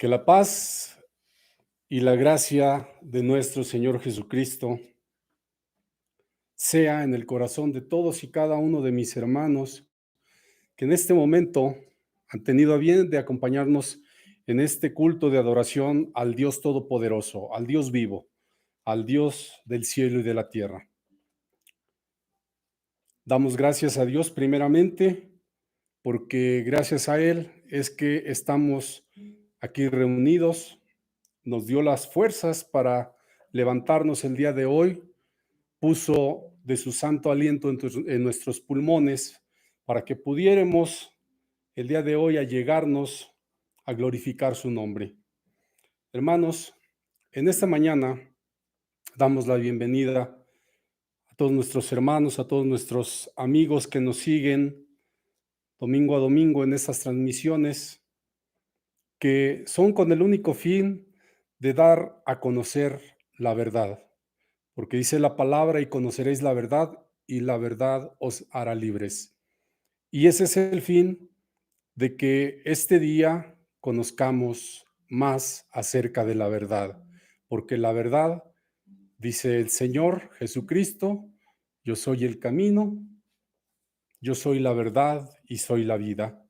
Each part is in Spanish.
Que la paz y la gracia de nuestro Señor Jesucristo sea en el corazón de todos y cada uno de mis hermanos que en este momento han tenido a bien de acompañarnos en este culto de adoración al Dios Todopoderoso, al Dios vivo, al Dios del cielo y de la tierra. Damos gracias a Dios primeramente porque gracias a Él es que estamos aquí reunidos. Nos dio las fuerzas para levantarnos el día de hoy, puso de su santo aliento en nuestros pulmones para que pudiéramos el día de hoy allegarnos a glorificar su nombre. Hermanos, en esta mañana damos la bienvenida a todos nuestros hermanos, a todos nuestros amigos que nos siguen domingo a domingo en estas transmisiones que son con el único fin de dar a conocer la verdad, porque dice la palabra y conoceréis la verdad y la verdad os hará libres. Y ese es el fin de que este día conozcamos más acerca de la verdad, porque la verdad, dice el Señor Jesucristo, yo soy el camino, yo soy la verdad y soy la vida.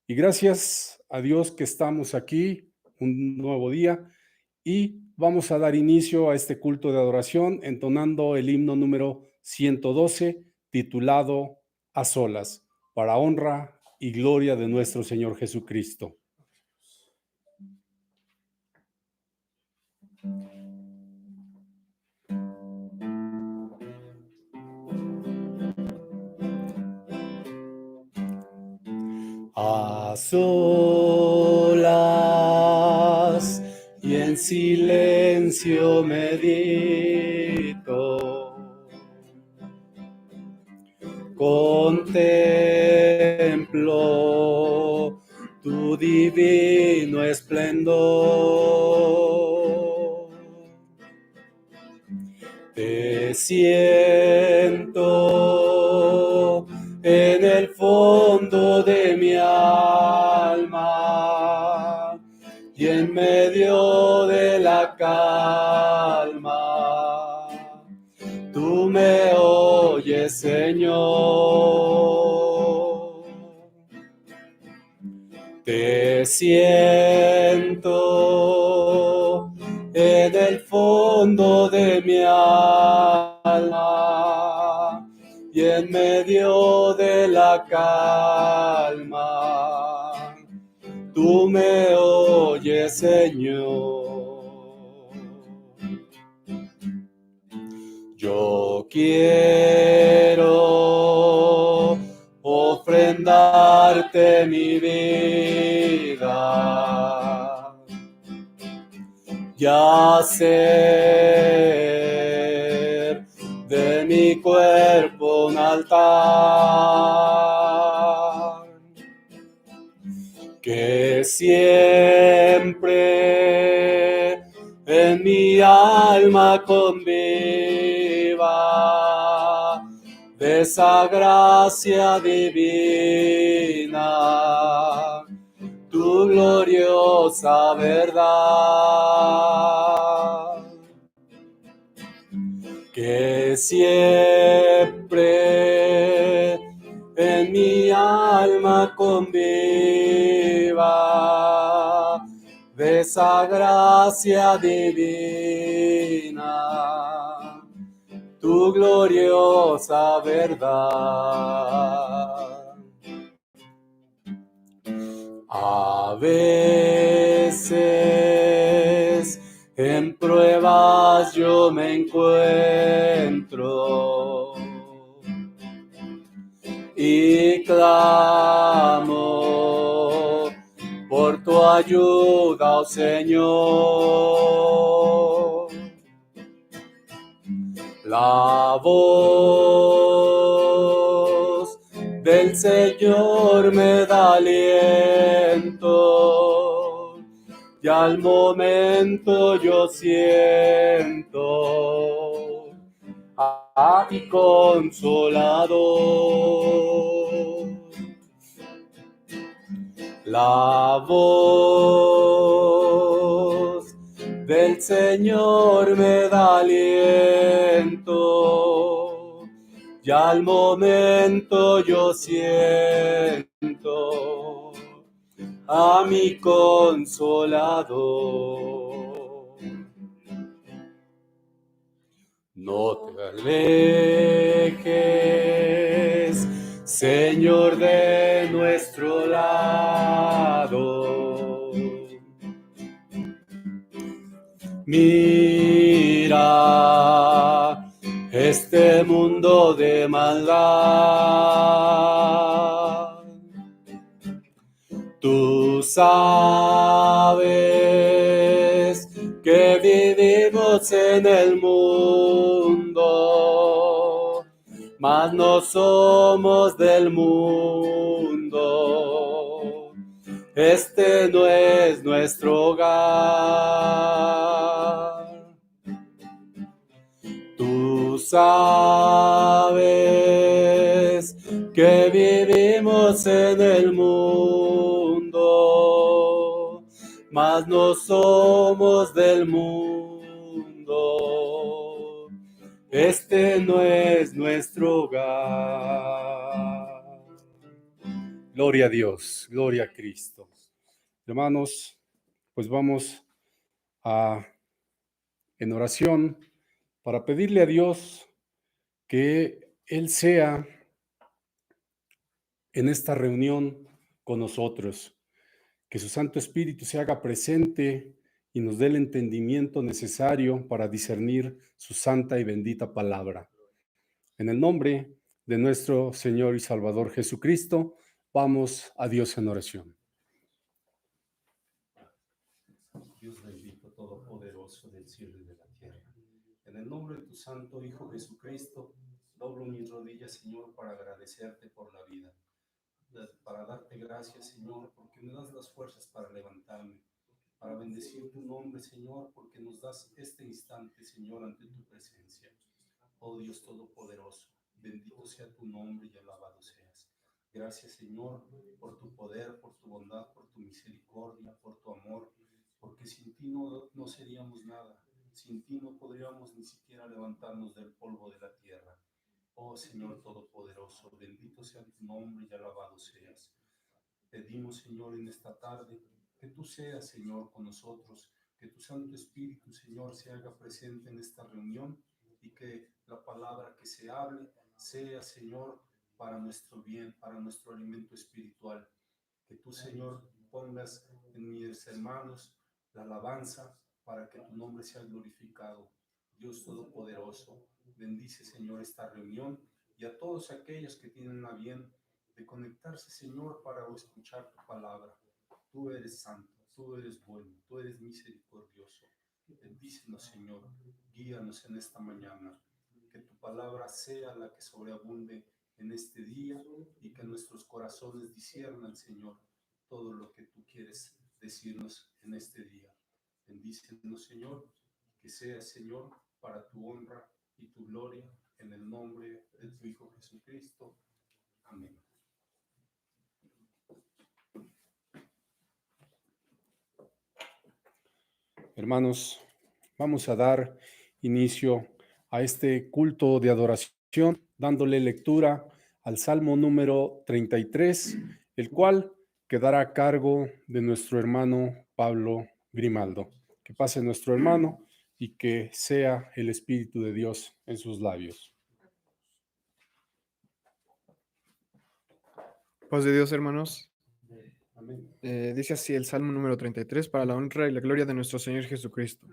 Y gracias a Dios que estamos aquí un nuevo día y vamos a dar inicio a este culto de adoración entonando el himno número 112 titulado A solas, para honra y gloria de nuestro Señor Jesucristo. A solas y en silencio medito, contemplo tu divino esplendor. Te siento en el fondo de mi alma y en medio de la calma. Tú me oyes, Señor. Te siento en el fondo de mi alma y en medio de la calma. Tú me oyes, Señor. Yo quiero ofrendarte mi vida y hacer de mi cuerpo un altar, que siempre en mi alma conviva de esa gracia divina, tu gloriosa verdad. Que siempre en mi alma conviva de esa gracia divina, tu gloriosa verdad. A veces en pruebas yo me encuentro y clamo por tu ayuda, oh Señor. La voz del Señor me da aliento y al momento yo siento a mi consolador. La voz Señor me da aliento, y al momento yo siento a mi Consolador. No te alejes, Señor, de nuestro lado. Mira este mundo de maldad. Tú sabes que vivimos en el mundo, mas no somos del mundo. Este no es nuestro hogar. Tú sabes que vivimos en el mundo, mas no somos del mundo. Este no es nuestro hogar. Gloria a Dios, gloria a Cristo. Hermanos, pues vamos en oración para pedirle a Dios que Él sea en esta reunión con nosotros, que su Santo Espíritu se haga presente y nos dé el entendimiento necesario para discernir su santa y bendita palabra. En el nombre de nuestro Señor y Salvador Jesucristo, vamos a Dios en oración. Dios bendito, todopoderoso del cielo y de la tierra. En el nombre de tu Santo Hijo Jesucristo, doblo mis rodillas, Señor, para agradecerte por la vida, para darte gracias, Señor, porque me das las fuerzas para levantarme, para bendecir tu nombre, Señor, porque nos das este instante, Señor, ante tu presencia. Oh Dios Todopoderoso, bendito sea tu nombre y alabado seas. Gracias, Señor, por tu poder, por tu bondad, por tu misericordia, por tu amor, porque sin ti no seríamos nada. Sin ti no podríamos ni siquiera levantarnos del polvo de la tierra. Oh Señor Todopoderoso, bendito sea tu nombre y alabado seas. Pedimos, Señor, en esta tarde, que tú seas, Señor, con nosotros, que tu Santo Espíritu, Señor, se haga presente en esta reunión y que la palabra que se hable sea, Señor, para nuestro bien, para nuestro alimento espiritual. Que tú, Señor, pongas en mis hermanos la alabanza para que tu nombre sea glorificado. Dios Todopoderoso, bendice, Señor, esta reunión y a todos aquellos que tienen a bien de conectarse, Señor, para escuchar tu palabra. Tú eres santo, tú eres bueno, tú eres misericordioso. Bendícenos, Señor, guíanos en esta mañana. Que tu palabra sea la que sobreabunde en este día y que nuestros corazones disciernan, Señor, todo lo que tú quieres decirnos en este día. Bendícenos, Señor, que sea, Señor, para tu honra y tu gloria, en el nombre de tu Hijo Jesucristo. Amén. Hermanos, vamos a dar inicio a este culto de adoración, dándole lectura al Salmo número 33, el cual quedará a cargo de nuestro hermano Pablo Grimaldo. Que pase nuestro hermano y que sea el Espíritu de Dios en sus labios. Paz de Dios, hermanos. Amén. Dice así el Salmo número 33, para la honra y la gloria de nuestro Señor Jesucristo.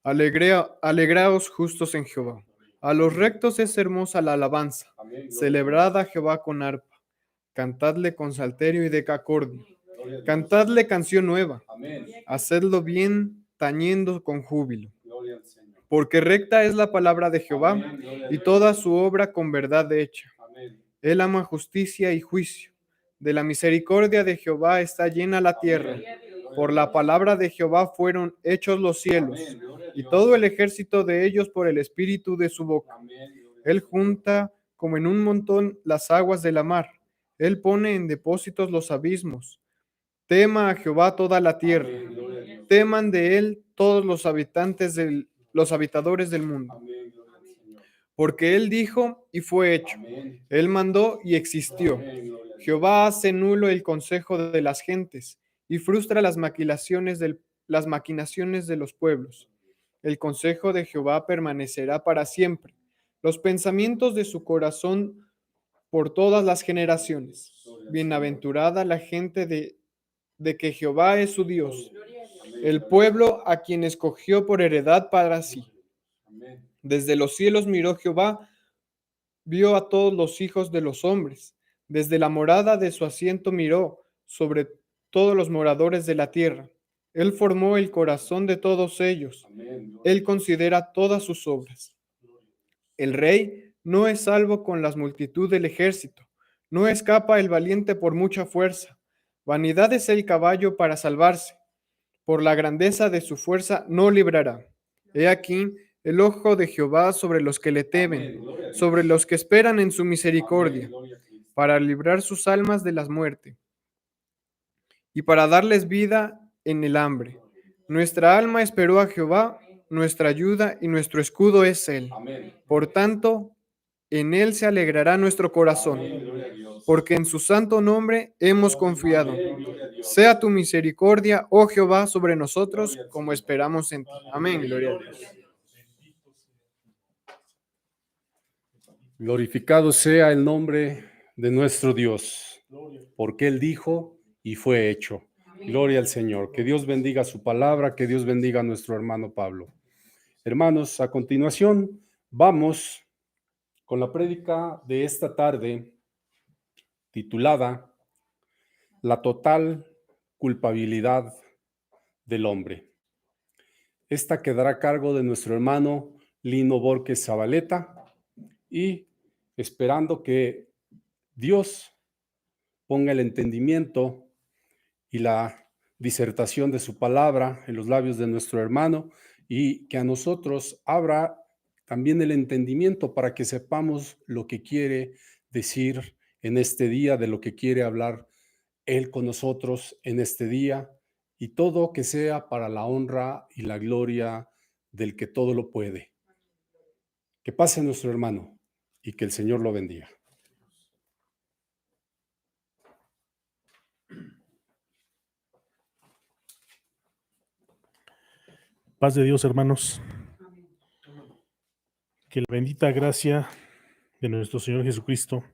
Alegraos justos en Jehová. A los rectos es hermosa la alabanza. Amén. Celebrad a Jehová con arpa. Cantadle con salterio y decacordio. Cantadle canción nueva. Amén. Hacedlo bien tañendo con júbilo. Gloria al Señor. Porque recta es la palabra de Jehová Amén. y toda su obra con verdad hecha. Amén. Él ama justicia y juicio. De la misericordia de Jehová está llena la tierra. Por la palabra de Jehová fueron hechos los cielos, y todo el ejército de ellos por el espíritu de su boca. Él junta como en un montón las aguas de la mar. Él pone en depósitos los abismos. Tema a Jehová toda la tierra, Teman de él todos los los habitadores del mundo. Porque él dijo y fue hecho. Él mandó y existió. Jehová hace nulo el consejo de las gentes y frustra las maquinaciones de los pueblos. El consejo de Jehová permanecerá para siempre, los pensamientos de su corazón por todas las generaciones. Bienaventurada la gente de que Jehová es su Dios, el pueblo a quien escogió por heredad para sí. Desde los cielos miró Jehová, vio a todos los hijos de los hombres. Desde la morada de su asiento miró sobre todos los moradores de la tierra. Él formó el corazón de todos ellos. Él considera todas sus obras. El rey no es salvo con la multitud del ejército. No escapa el valiente por mucha fuerza. Vanidad es el caballo para salvarse. Por la grandeza de su fuerza no librará. He aquí el ojo de Jehová sobre los que le temen, sobre los que esperan en su misericordia, para librar sus almas de la muerte y para darles vida en el hambre. Nuestra alma esperó a Jehová, nuestra ayuda y nuestro escudo es Él. Por tanto, en Él se alegrará nuestro corazón, porque en su santo nombre hemos confiado. Sea tu misericordia, oh Jehová, sobre nosotros, como esperamos en ti. Amén. Gloria a Dios. Glorificado sea el nombre de nuestro Dios, porque Él dijo y fue hecho. Gloria al Señor. Que Dios bendiga su palabra, que Dios bendiga a nuestro hermano Pablo. Hermanos, a continuación vamos con la prédica de esta tarde titulada La total culpabilidad del hombre. Esta quedará a cargo de nuestro hermano Lino Borges Zabaleta y esperando que Dios ponga el entendimiento y la disertación de su palabra en los labios de nuestro hermano y que a nosotros abra también el entendimiento para que sepamos lo que quiere decir en este día, de lo que quiere hablar Él con nosotros en este día, y todo que sea para la honra y la gloria del que todo lo puede. Que pase nuestro hermano y que el Señor lo bendiga. Paz de Dios, hermanos. Que la bendita gracia de nuestro Señor Jesucristo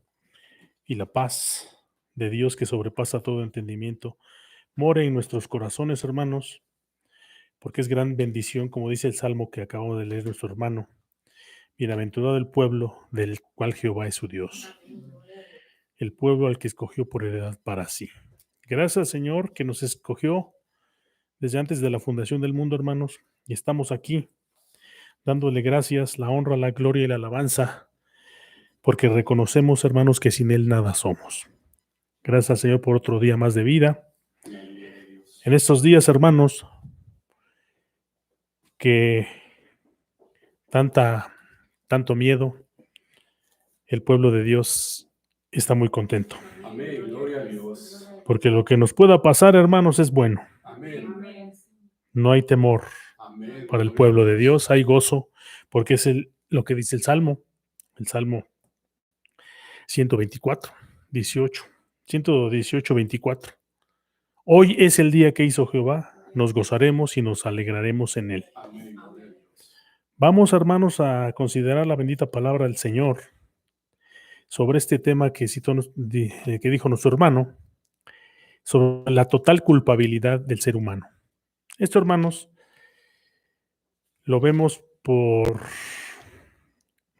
y la paz de Dios que sobrepasa todo entendimiento more en nuestros corazones, hermanos, porque es gran bendición, como dice el salmo que acabamos de leer nuestro hermano. Bienaventurado el pueblo del cual Jehová es su Dios, el pueblo al que escogió por heredad para sí. Gracias, Señor, que nos escogió desde antes de la fundación del mundo, hermanos, y estamos aquí dándole gracias, la honra, la gloria y la alabanza, porque reconocemos, hermanos, que sin Él nada somos. Gracias, Señor, por otro día más de vida. En estos días, hermanos, que tanto miedo, el pueblo de Dios está muy contento. Amén, gloria a Dios. Porque lo que nos pueda pasar, hermanos, es bueno. Amén. No hay temor Amén. para el pueblo de Dios, hay gozo, porque es lo que dice el Salmo 124, 18, 118, 24. Hoy es el día que hizo Jehová, nos gozaremos y nos alegraremos en él. Amén. Vamos, hermanos, a considerar la bendita palabra del Señor sobre este tema que dijo nuestro hermano, sobre la total culpabilidad del ser humano. Esto, hermanos, lo vemos por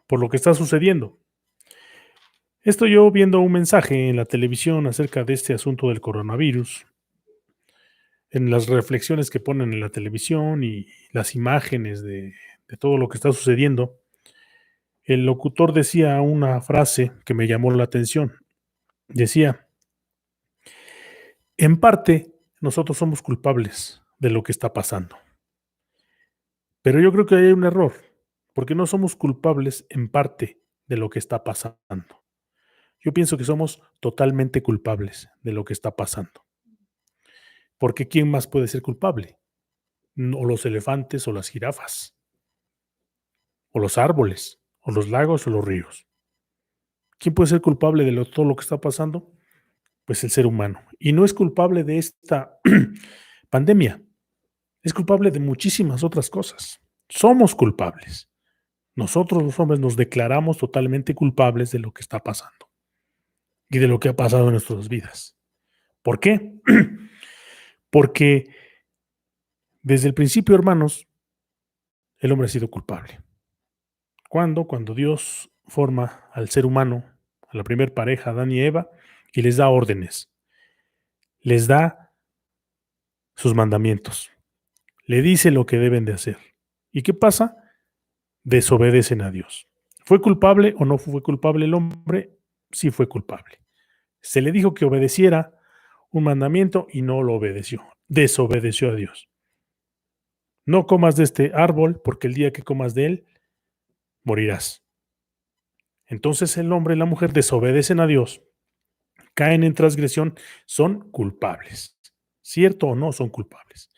lo que está sucediendo. Estoy yo viendo un mensaje en la televisión acerca de este asunto del coronavirus, en las reflexiones que ponen en la televisión y las imágenes de todo lo que está sucediendo. El locutor decía una frase que me llamó la atención. Decía, en parte, nosotros somos culpables de lo que está pasando. Pero yo creo que hay un error, porque no somos culpables en parte de lo que está pasando. Yo pienso que somos totalmente culpables de lo que está pasando. Porque ¿quién más puede ser culpable? o los elefantes o las jirafas, o los árboles, o los lagos o los ríos. ¿Quién puede ser culpable de todo lo que está pasando? Pues el ser humano. Y no es culpable de esta pandemia, es culpable de muchísimas otras cosas. Somos culpables. Nosotros los hombres nos declaramos totalmente culpables de lo que está pasando y de lo que ha pasado en nuestras vidas. ¿Por qué? Porque desde el principio, hermanos, el hombre ha sido culpable. ¿Cuándo? Cuando Dios forma al ser humano, a la primer pareja, Adán y Eva, y les da órdenes, les da sus mandamientos, le dice lo que deben de hacer. ¿Y qué pasa? Desobedecen a Dios. ¿Fue culpable o no fue culpable el hombre? Sí fue culpable. Se le dijo que obedeciera un mandamiento y no lo obedeció. Desobedeció a Dios. No comas de este árbol, porque el día que comas de él, morirás. Entonces el hombre y la mujer desobedecen a Dios, caen en transgresión, son culpables. ¿Cierto o no? Son culpables.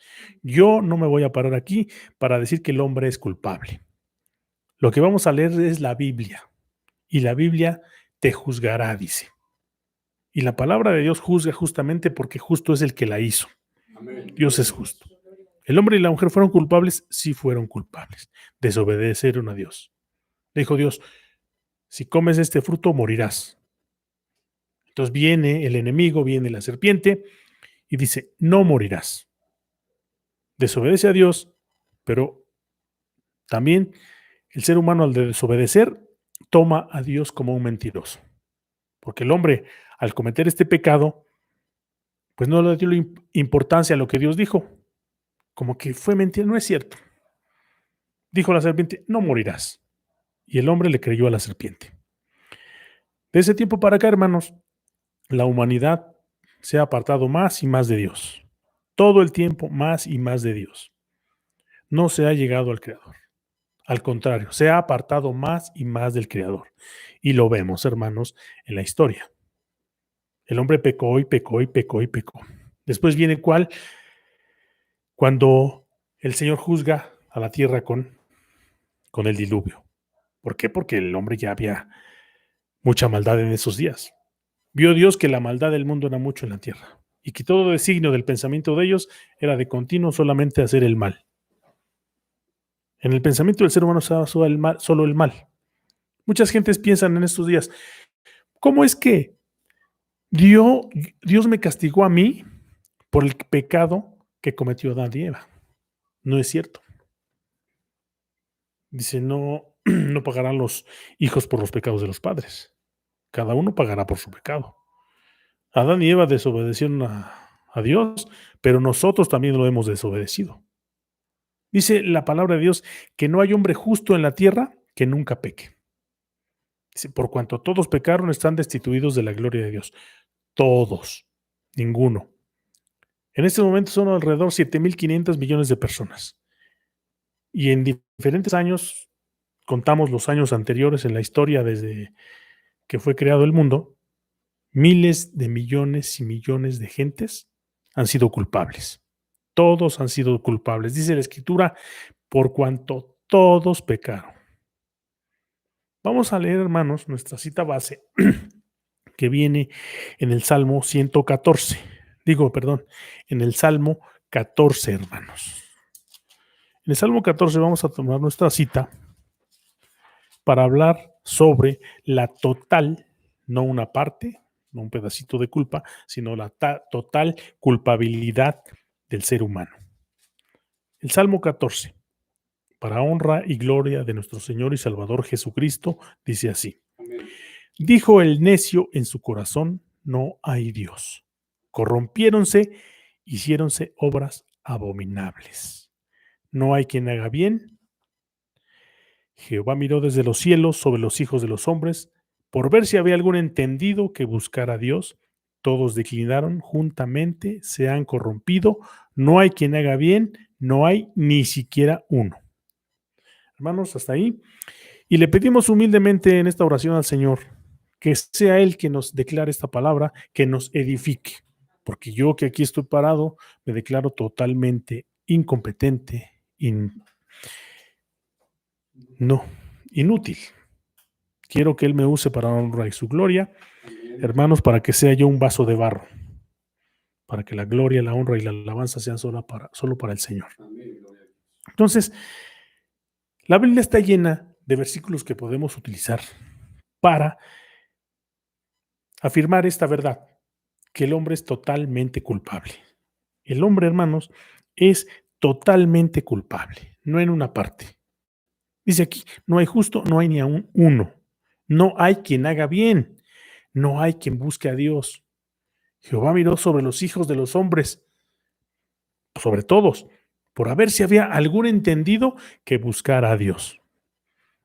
Yo no me voy a parar aquí para decir que el hombre es culpable. Lo que vamos a leer es la Biblia. Y la Biblia te juzgará, dice. Y la palabra de Dios juzga justamente porque justo es el que la hizo. Amén. Dios es justo. ¿El hombre y la mujer fueron culpables? Sí fueron culpables. Desobedecieron a Dios. Le dijo Dios, si comes este fruto morirás. Entonces viene el enemigo, viene la serpiente y dice, no morirás. Desobedece a Dios, pero también el ser humano al desobedecer toma a Dios como un mentiroso. Porque el hombre al cometer este pecado, pues no le dio importancia a lo que Dios dijo. Como que fue mentira, no es cierto. Dijo la serpiente, no morirás. Y el hombre le creyó a la serpiente. De ese tiempo para acá, hermanos, la humanidad se ha apartado más y más de Dios. Todo el tiempo más y más de Dios. No se ha llegado al Creador. Al contrario, se ha apartado más y más del Creador. Y lo vemos, hermanos, en la historia. El hombre pecó y pecó y pecó y pecó. Después viene ¿cuál? Cuando el Señor juzga a la tierra con el diluvio. ¿Por qué? Porque el hombre ya había mucha maldad en esos días. Vio Dios que la maldad del mundo era mucho en la tierra y que todo designio del pensamiento de ellos era de continuo solamente hacer el mal. En el pensamiento del ser humano estaba solo el mal. Muchas gentes piensan en estos días, ¿cómo es que Dios me castigó a mí por el pecado que cometió Adán y Eva? No es cierto. Dice, no, no pagarán los hijos por los pecados de los padres. Cada uno pagará por su pecado. Adán y Eva desobedecieron a Dios, pero nosotros también lo hemos desobedecido. Dice la palabra de Dios que no hay hombre justo en la tierra que nunca peque. Dice, por cuanto todos pecaron, están destituidos de la gloria de Dios. Todos, ninguno. En este momento son alrededor 7.500 millones de personas. Y en diferentes años, contamos los años anteriores en la historia desde que fue creado el mundo, miles de millones y millones de gentes han sido culpables. Todos han sido culpables. Dice la Escritura, por cuanto todos pecaron. Vamos a leer, hermanos, nuestra cita base que viene en el Salmo 114. En el Salmo 14, hermanos. En el Salmo 14 vamos a tomar nuestra cita para hablar sobre la total, no una parte, no un pedacito de culpa, sino la total culpabilidad del ser humano. El Salmo 14, para honra y gloria de nuestro Señor y Salvador Jesucristo, dice así. Amén. Dijo el necio en su corazón, no hay Dios. Corrompiéronse, hiciéronse obras abominables. No hay quien haga bien. Jehová miró desde los cielos sobre los hijos de los hombres, por ver si había algún entendido que buscara a Dios. Todos declinaron juntamente, se han corrompido. No hay quien haga bien, no hay ni siquiera uno. Hermanos, hasta ahí. Y le pedimos humildemente en esta oración al Señor que sea Él quien nos declare esta palabra, que nos edifique. Porque yo que aquí estoy parado, me declaro totalmente incompetente, inútil. Quiero que Él me use para honra y su gloria, hermanos, para que sea yo un vaso de barro, para que la gloria, la honra y la alabanza sean solo para el Señor. Entonces, la Biblia está llena de versículos que podemos utilizar para afirmar esta verdad, que el hombre es totalmente culpable. El hombre, hermanos, es totalmente culpable, no en una parte. Dice aquí, no hay justo, no hay ni aún uno. No hay quien haga bien, no hay quien busque a Dios. Jehová miró sobre los hijos de los hombres, sobre todos, por ver si había algún entendido que buscara a Dios.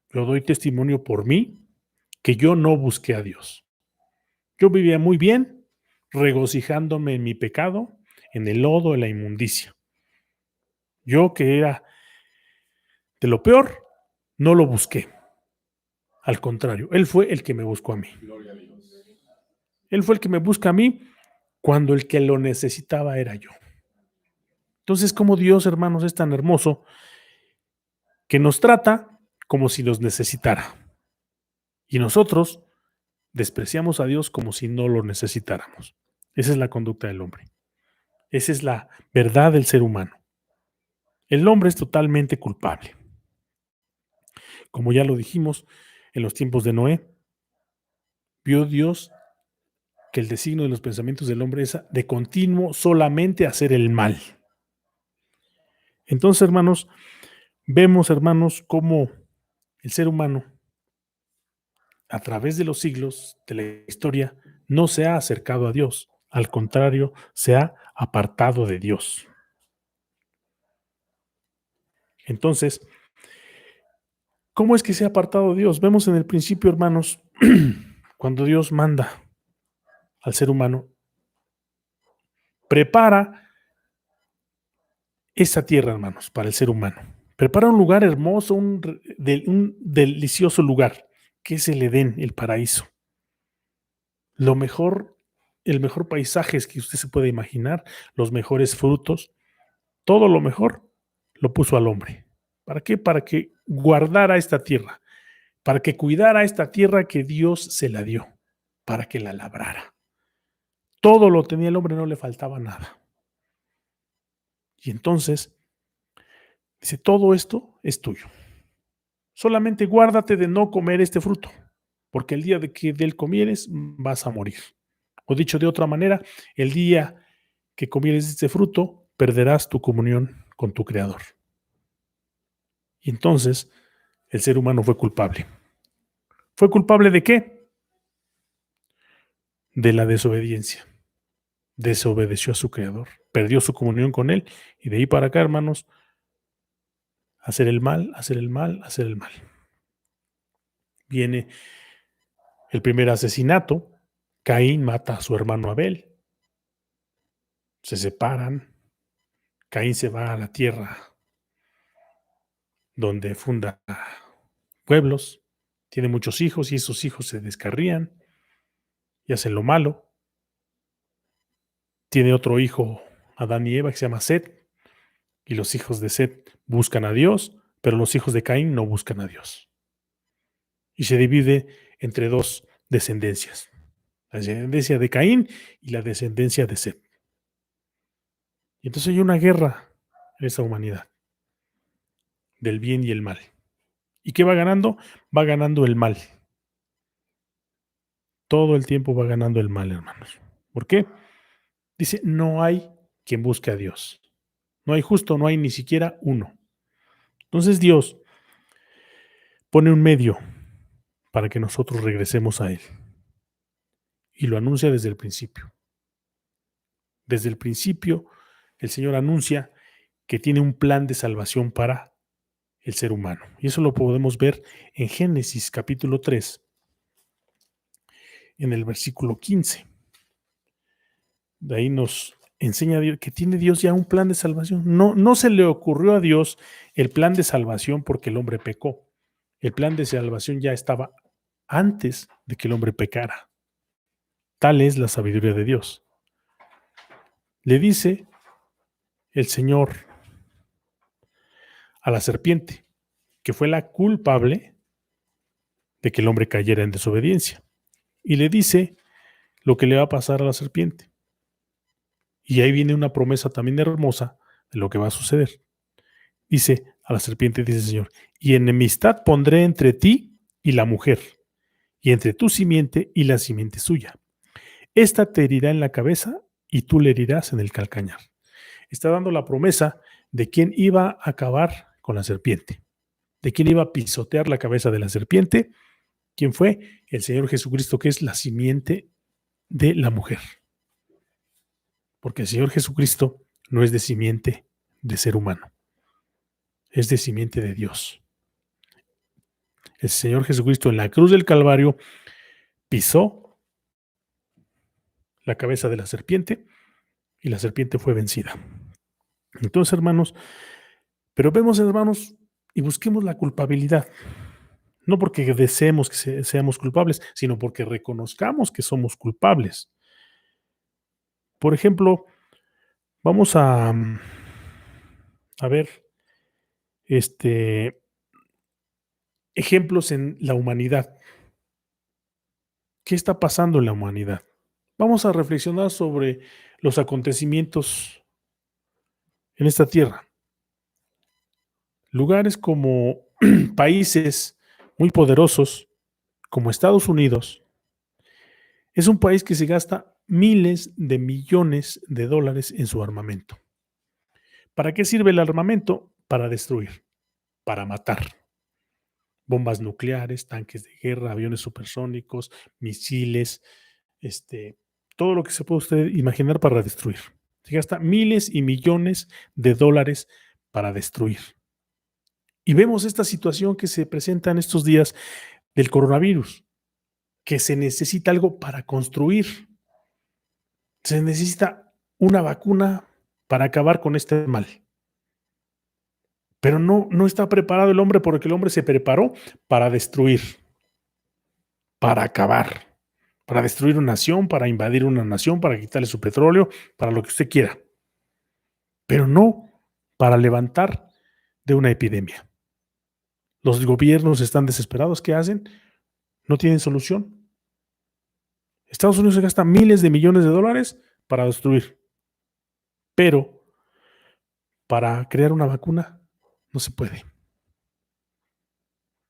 Yo doy testimonio por mí que yo no busqué a Dios. Yo vivía muy bien, regocijándome en mi pecado, en el lodo, en la inmundicia. Yo, que era de lo peor, no lo busqué. Al contrario, Él fue el que me buscó a mí. Él fue el que me busca a mí cuando el que lo necesitaba era yo. Entonces, como Dios, hermanos, es tan hermoso que nos trata como si nos necesitara. Y nosotros despreciamos a Dios como si no lo necesitáramos. Esa es la conducta del hombre. Esa es la verdad del ser humano. El hombre es totalmente culpable. Como ya lo dijimos en los tiempos de Noé, vio Dios que el designio de los pensamientos del hombre es de continuo solamente hacer el mal. Entonces, hermanos, vemos, hermanos, cómo el ser humano, a través de los siglos de la historia, no se ha acercado a Dios. Al contrario, se ha apartado de Dios. Entonces, ¿cómo es que se ha apartado de Dios? Vemos en el principio, hermanos, cuando Dios manda al ser humano, prepara esa tierra, hermanos, para el ser humano. Prepara un lugar hermoso, un delicioso lugar, que es el Edén, el paraíso. Lo mejor, el mejor paisaje es que usted se puede imaginar, los mejores frutos, todo lo mejor lo puso al hombre. ¿Para qué? Para que guardara esta tierra, para que cuidara esta tierra que Dios se la dio, para que la labrara. Todo lo tenía el hombre, no le faltaba nada. Y entonces, dice, todo esto es tuyo. Solamente guárdate de no comer este fruto, porque el día de que de él comieres vas a morir. O dicho de otra manera, el día que comieres este fruto, perderás tu comunión con tu Creador. Y entonces, el ser humano fue culpable. ¿Fue culpable de qué? De la desobediencia. Desobedeció a su Creador, perdió su comunión con Él, y de ahí para acá, hermanos, hacer el mal, hacer el mal, hacer el mal. Viene el primer asesinato. Caín mata a su hermano Abel. Se separan. Caín se va a la tierra donde funda pueblos. Tiene muchos hijos y esos hijos se descarrían y hacen lo malo. Tiene otro hijo, Adán y Eva, que se llama Set. Y los hijos de Set buscan a Dios, pero los hijos de Caín no buscan a Dios. Y se divide entre dos descendencias. La descendencia de Caín y la descendencia de Set. Y entonces hay una guerra en esta humanidad del bien y el mal. ¿Y qué va ganando? Va ganando el mal. Todo el tiempo va ganando el mal, hermanos. ¿Por qué? Dice, no hay quien busque a Dios. No hay justo, no hay ni siquiera uno. Entonces Dios pone un medio para que nosotros regresemos a Él. Y lo anuncia desde el principio. Desde el principio, el Señor anuncia que tiene un plan de salvación para el ser humano. Y eso lo podemos ver en Génesis capítulo 3, en el versículo 15. De ahí nos enseña Dios que tiene Dios ya un plan de salvación. No se le ocurrió a Dios el plan de salvación porque el hombre pecó. El plan de salvación ya estaba antes de que el hombre pecara. Tal es la sabiduría de Dios. Le dice el Señor a la serpiente, que fue la culpable de que el hombre cayera en desobediencia. Y le dice lo que le va a pasar a la serpiente. Y ahí viene una promesa también hermosa de lo que va a suceder. Dice a la serpiente, dice el Señor, y enemistad pondré entre ti y la mujer, y entre tu simiente y la simiente suya. Esta te herirá en la cabeza y tú le herirás en el calcañar. Está dando la promesa de quién iba a acabar con la serpiente, de quién iba a pisotear la cabeza de la serpiente. ¿Quién fue? El Señor Jesucristo, que es la simiente de la mujer. Porque el Señor Jesucristo no es de simiente de ser humano, es de simiente de Dios. El Señor Jesucristo en la cruz del Calvario pisó la cabeza de la serpiente y la serpiente fue vencida. Entonces, hermanos, pero vemos, hermanos, y busquemos la culpabilidad. No porque deseemos que seamos culpables, sino porque reconozcamos que somos culpables. Por ejemplo, vamos a ver ejemplos en la humanidad. ¿Qué está pasando en la humanidad? Vamos a reflexionar sobre los acontecimientos en esta tierra. Lugares como países muy poderosos, como Estados Unidos, es un país que se gasta miles de millones de dólares en su armamento. ¿Para qué sirve el armamento? Para destruir, para matar. Bombas nucleares, tanques de guerra, aviones supersónicos, misiles, todo lo que se puede usted imaginar para destruir. Se gasta miles y millones de dólares para destruir. Y vemos esta situación que se presenta en estos días del coronavirus, que se necesita algo para construir. Se necesita una vacuna para acabar con este mal. Pero no está preparado el hombre, porque el hombre se preparó para destruir, para acabar, para destruir una nación, para invadir una nación, para quitarle su petróleo, para lo que usted quiera. Pero no para levantar de una epidemia. Los gobiernos están desesperados. ¿Qué hacen? No tienen solución. Estados Unidos se gasta miles de millones de dólares para destruir. Pero para crear una vacuna no se puede.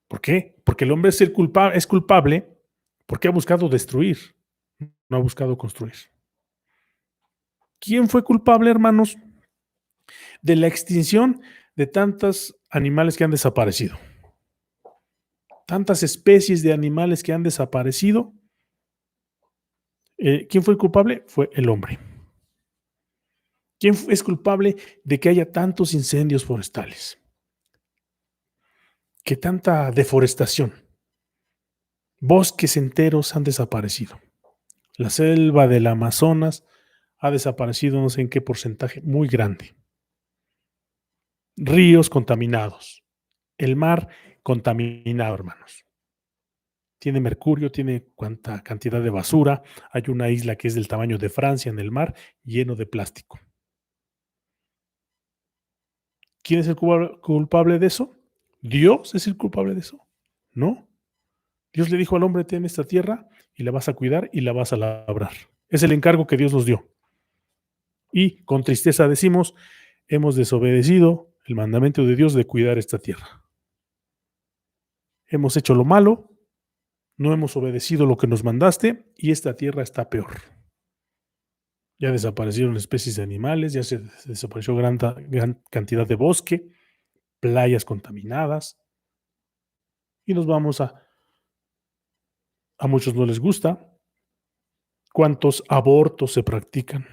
¿Por qué? Porque el hombre es culpable porque ha buscado destruir, no ha buscado construir. ¿Quién fue culpable, hermanos, de la extinción de tantos animales que han desaparecido? Tantas especies de animales que han desaparecido. ¿Quién fue el culpable? Fue el hombre. ¿Quién es culpable de que haya tantos incendios forestales? Que tanta deforestación. Bosques enteros han desaparecido. La selva del Amazonas ha desaparecido no sé en qué porcentaje muy grande. Ríos contaminados. El mar contaminado, hermanos. Tiene mercurio, tiene cuánta cantidad de basura. Hay una isla que es del tamaño de Francia en el mar, lleno de plástico. ¿Quién es el culpable de eso? ¿Dios es el culpable de eso? No. Dios le dijo al hombre, ten esta tierra y la vas a cuidar y la vas a labrar. Es el encargo que Dios nos dio. Y con tristeza decimos, hemos desobedecido el mandamiento de Dios de cuidar esta tierra. Hemos hecho lo malo, no hemos obedecido lo que nos mandaste y esta tierra está peor. Ya desaparecieron especies de animales, ya se desapareció gran cantidad de bosque, playas contaminadas. Y nos vamos a muchos no les gusta. ¿Cuántos abortos se practican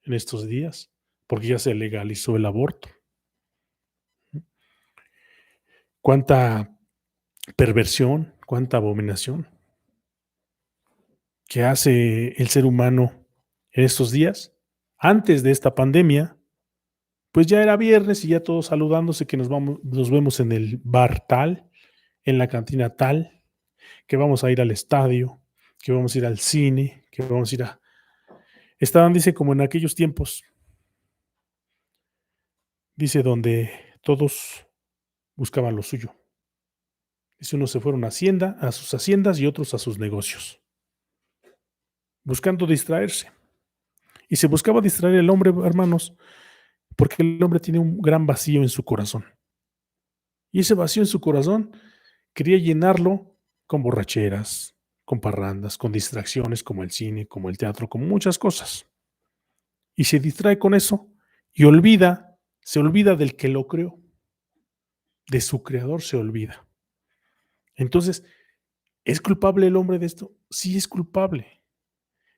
en estos días? Porque ya se legalizó el aborto. ¿Cuánta perversión, cuánta abominación que hace el ser humano en estos días? Antes de esta pandemia, pues ya era viernes y ya todos saludándose que nos vemos en el bar tal, en la cantina tal, que vamos a ir al estadio, que vamos a ir al cine, que vamos a ir a... Estaban, dice, como en aquellos tiempos, dice, donde todos buscaban lo suyo. Dice, unos se fueron a sus haciendas y otros a sus negocios, buscando distraerse. Y se buscaba distraer el hombre, hermanos, porque el hombre tiene un gran vacío en su corazón. Y ese vacío en su corazón quería llenarlo con borracheras, con parrandas, con distracciones como el cine, como el teatro, como muchas cosas. Y se distrae con eso y se olvida del que lo creó, de su creador se olvida. Entonces, ¿es culpable el hombre de esto? Sí es culpable,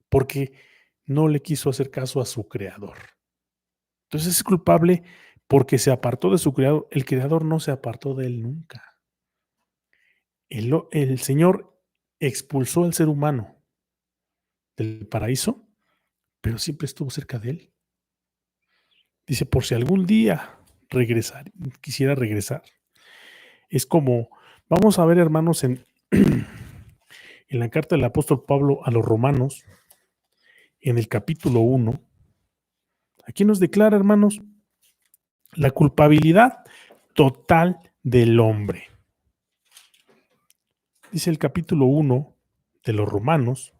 porque no le quiso hacer caso a su creador. Entonces es culpable porque se apartó de su creador. El creador no se apartó de él nunca. El Señor expulsó al ser humano del paraíso, pero siempre estuvo cerca de él. Dice, por si algún día quisiera regresar. Es como, vamos a ver, hermanos, en la carta del apóstol Pablo a los romanos, en el capítulo 1, aquí nos declara, hermanos, la culpabilidad total del hombre. Dice el capítulo 1 de los romanos,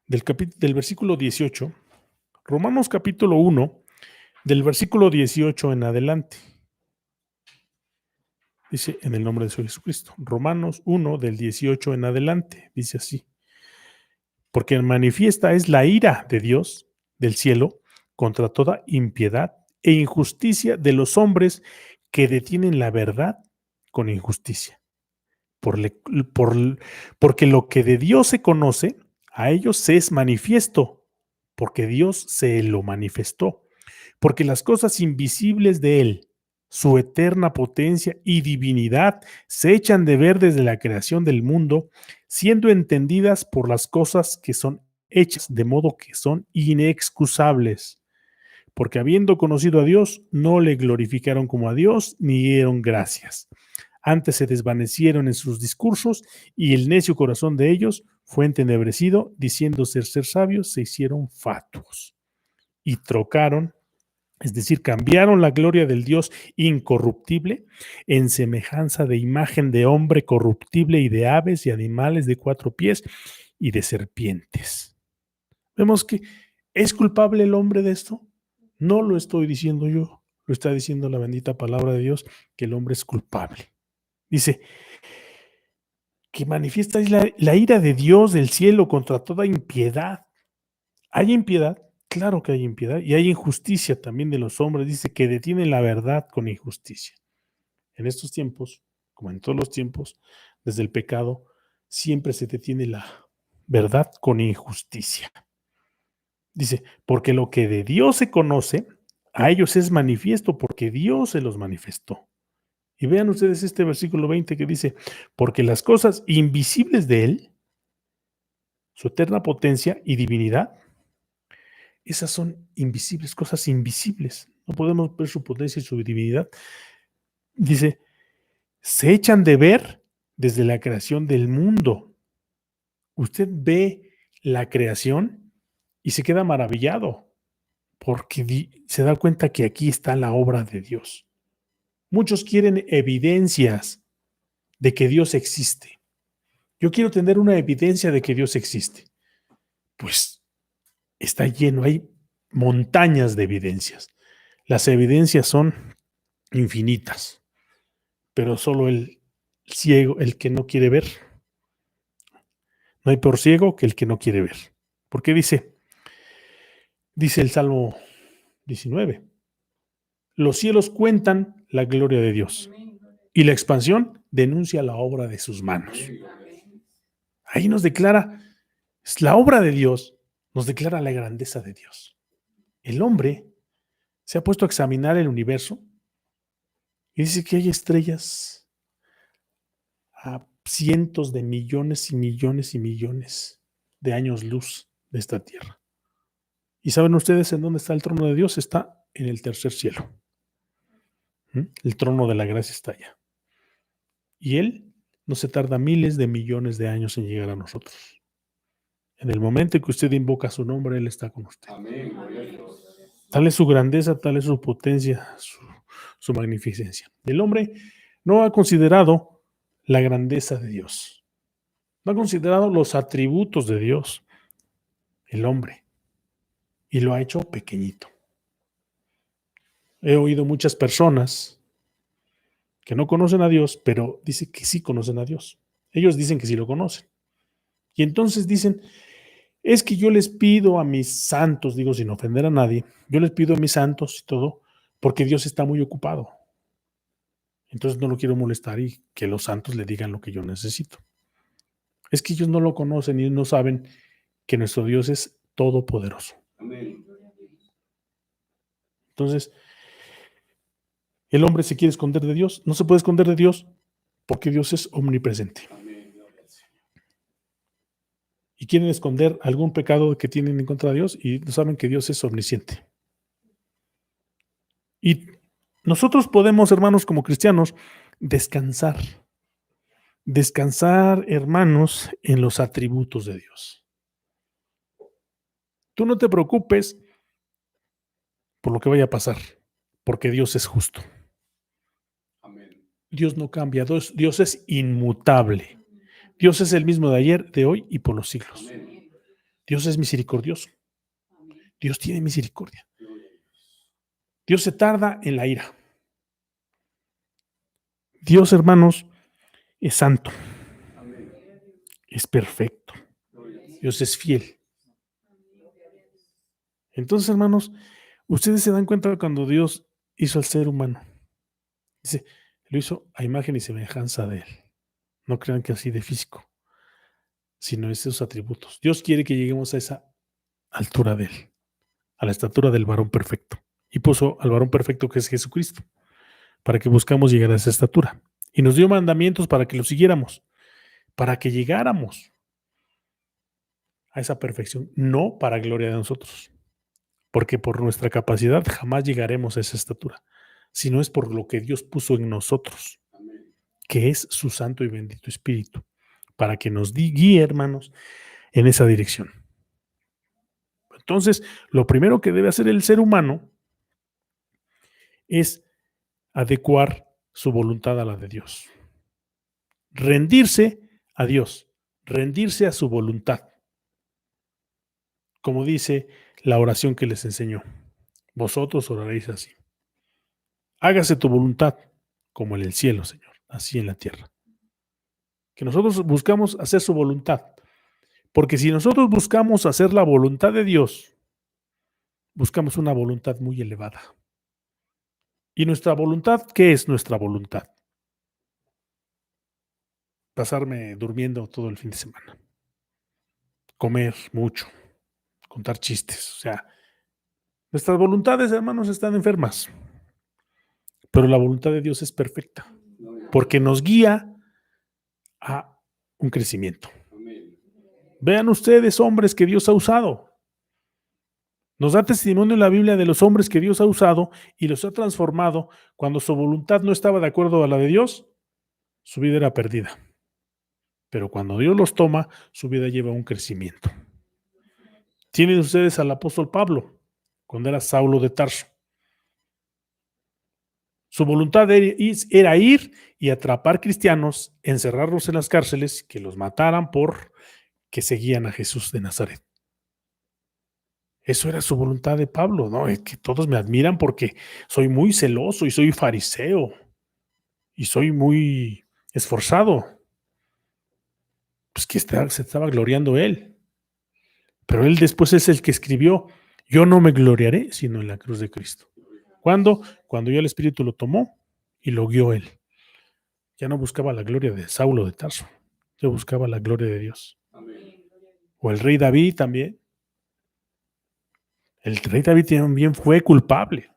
del versículo 18, Romanos capítulo 1, del versículo 18 en adelante. Dice, en el nombre de Jesucristo. Romanos 1, del 18 en adelante. Dice así. Porque manifiesta es la ira de Dios del cielo contra toda impiedad e injusticia de los hombres que detienen la verdad con injusticia. Porque lo que de Dios se conoce, a ellos se es manifiesto, porque Dios se lo manifestó. Porque las cosas invisibles de Él, su eterna potencia y divinidad, se echan de ver desde la creación del mundo, siendo entendidas por las cosas que son hechas, de modo que son inexcusables. Porque habiendo conocido a Dios, no le glorificaron como a Dios, ni dieron gracias. Antes se desvanecieron en sus discursos, y el necio corazón de ellos fue entenebrecido, diciendo ser sabios, se hicieron fatuos. Y trocaron, es decir, cambiaron la gloria del Dios incorruptible en semejanza de imagen de hombre corruptible y de aves y animales de 4 pies y de serpientes. Vemos que ¿es culpable el hombre de esto? No lo estoy diciendo yo, lo está diciendo la bendita palabra de Dios, que el hombre es culpable. Dice que manifiesta la ira de Dios del cielo contra toda impiedad. ¿Hay impiedad? Claro que hay impiedad, y hay injusticia también de los hombres. Dice que detienen la verdad con injusticia. En estos tiempos, como en todos los tiempos, desde el pecado, siempre se detiene la verdad con injusticia. Dice, porque lo que de Dios se conoce, a ellos es manifiesto, porque Dios se los manifestó. Y vean ustedes este versículo 20 que dice, porque las cosas invisibles de Él, su eterna potencia y divinidad, esas son invisibles, cosas invisibles. No podemos ver su potencia y su divinidad. Dice, se echan de ver desde la creación del mundo. Usted ve la creación y se queda maravillado porque se da cuenta que aquí está la obra de Dios. Muchos quieren evidencias de que Dios existe. Yo quiero tener una evidencia de que Dios existe. Pues está lleno, hay montañas de evidencias. Las evidencias son infinitas, pero solo el ciego, el que no quiere ver. No hay peor ciego que el que no quiere ver. Porque dice el Salmo 19, los cielos cuentan la gloria de Dios y la expansión denuncia la obra de sus manos. Ahí nos declara, la obra de Dios nos declara la grandeza de Dios. El hombre se ha puesto a examinar el universo y dice que hay estrellas a cientos de millones y millones y millones de años luz de esta tierra. ¿Y saben ustedes en dónde está el trono de Dios? Está en el tercer cielo. El trono de la gracia está allá. Y Él no se tarda miles de millones de años en llegar a nosotros. En el momento en que usted invoca su nombre, Él está con usted. Amén. Tal es su grandeza, tal es su potencia, su magnificencia. El hombre no ha considerado la grandeza de Dios. No ha considerado los atributos de Dios, el hombre, y lo ha hecho pequeñito. He oído muchas personas que no conocen a Dios, pero dicen que sí conocen a Dios. Ellos dicen que sí lo conocen. Y entonces dicen, es que yo les pido a mis santos, digo sin ofender a nadie, yo les pido a mis santos y todo, porque Dios está muy ocupado. Entonces no lo quiero molestar y que los santos le digan lo que yo necesito. Es que ellos no lo conocen y no saben que nuestro Dios es todopoderoso. Amén. Entonces, el hombre se quiere esconder de Dios, no se puede esconder de Dios porque Dios es omnipresente. Amén. Y quieren esconder algún pecado que tienen en contra de Dios y no saben que Dios es omnisciente. Y nosotros podemos, hermanos, como cristianos, descansar, hermanos, en los atributos de Dios. Tú no te preocupes por lo que vaya a pasar, porque Dios es justo. Amén. Dios no cambia, Dios es inmutable. Dios es el mismo de ayer, de hoy y por los siglos. Amén. Dios es misericordioso. Dios tiene misericordia. Dios se tarda en la ira. Dios, hermanos, es santo. Amén. Es perfecto. Dios es fiel. Entonces, hermanos, ustedes se dan cuenta cuando Dios hizo al ser humano. Dice, lo hizo a imagen y semejanza de él. No crean que así de físico, sino esos atributos. Dios quiere que lleguemos a esa altura de él, a la estatura del varón perfecto. Y puso al varón perfecto que es Jesucristo, para que buscamos llegar a esa estatura. Y nos dio mandamientos para que lo siguiéramos, para que llegáramos a esa perfección, no para gloria de nosotros, porque por nuestra capacidad jamás llegaremos a esa estatura, sino es por lo que Dios puso en nosotros, que es su santo y bendito Espíritu, para que nos guíe, hermanos, en esa dirección. Entonces, lo primero que debe hacer el ser humano es adecuar su voluntad a la de Dios. Rendirse a Dios, rendirse a su voluntad. Como dice la oración que les enseñó, vosotros oraréis así. Hágase tu voluntad, como en el cielo, Señor, así en la tierra. Que nosotros buscamos hacer su voluntad. Porque si nosotros buscamos hacer la voluntad de Dios, buscamos una voluntad muy elevada. ¿Y nuestra voluntad? ¿Qué es nuestra voluntad? Pasarme durmiendo todo el fin de semana. Comer mucho. Contar chistes. O sea, nuestras voluntades, hermanos, están enfermas. Pero la voluntad de Dios es perfecta. Porque nos guía a un crecimiento. Vean ustedes, hombres que Dios ha usado. Nos da testimonio en la Biblia de los hombres que Dios ha usado y los ha transformado cuando su voluntad no estaba de acuerdo a la de Dios, su vida era perdida. Pero cuando Dios los toma, su vida lleva un crecimiento. Tienen ustedes al apóstol Pablo, cuando era Saulo de Tarso. Su voluntad era ir y atrapar cristianos, encerrarlos en las cárceles, que los mataran por que seguían a Jesús de Nazaret. Eso era su voluntad de Pablo, ¿no? Es que todos me admiran porque soy muy celoso y soy fariseo y soy muy esforzado. Pues que se estaba gloriando él. Pero él después es el que escribió, yo no me gloriaré sino en la cruz de Cristo. ¿Cuándo? Cuando ya el Espíritu lo tomó y lo guió él. Ya no buscaba la gloria de Saulo de Tarso, ya buscaba la gloria de Dios. Amén. O el rey David también. El rey David también fue culpable.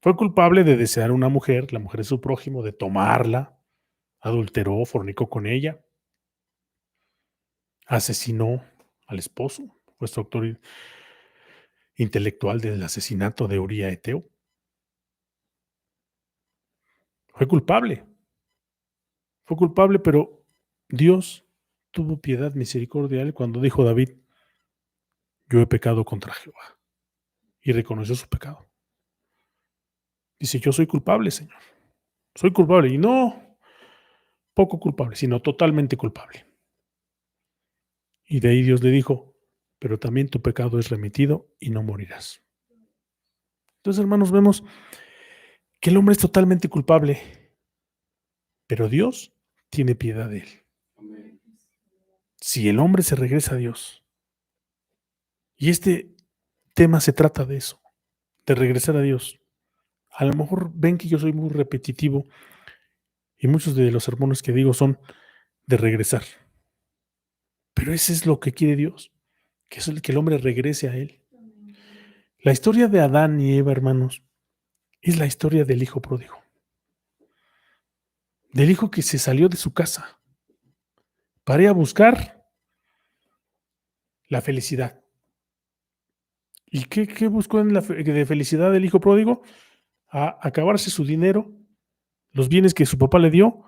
Fue culpable de desear una mujer, la mujer de su prójimo, de tomarla, adulteró, fornicó con ella, asesinó al esposo, fue su autor intelectual del asesinato de Uría Eteo. Fue culpable, pero Dios tuvo piedad, misericordia de él cuando dijo David, yo he pecado contra Jehová. y reconoció su pecado. Dice, yo soy culpable, Señor. Soy culpable, y no poco culpable, sino totalmente culpable. Y de ahí Dios le dijo, pero también tu pecado es remitido y no morirás. Entonces, hermanos, vemos que el hombre es totalmente culpable, pero Dios tiene piedad de él. Si el hombre se regresa a Dios, y este tema se trata de eso, de regresar a Dios. A lo mejor ven que yo soy muy repetitivo y muchos de los sermones que digo son de regresar. Pero ese es lo que quiere Dios, que el hombre regrese a Él. La historia de Adán y Eva, hermanos, es la historia del hijo pródigo. Del hijo que se salió de su casa para ir a buscar la felicidad. ¿Y qué buscó de felicidad el hijo pródigo? A acabarse su dinero, los bienes que su papá le dio,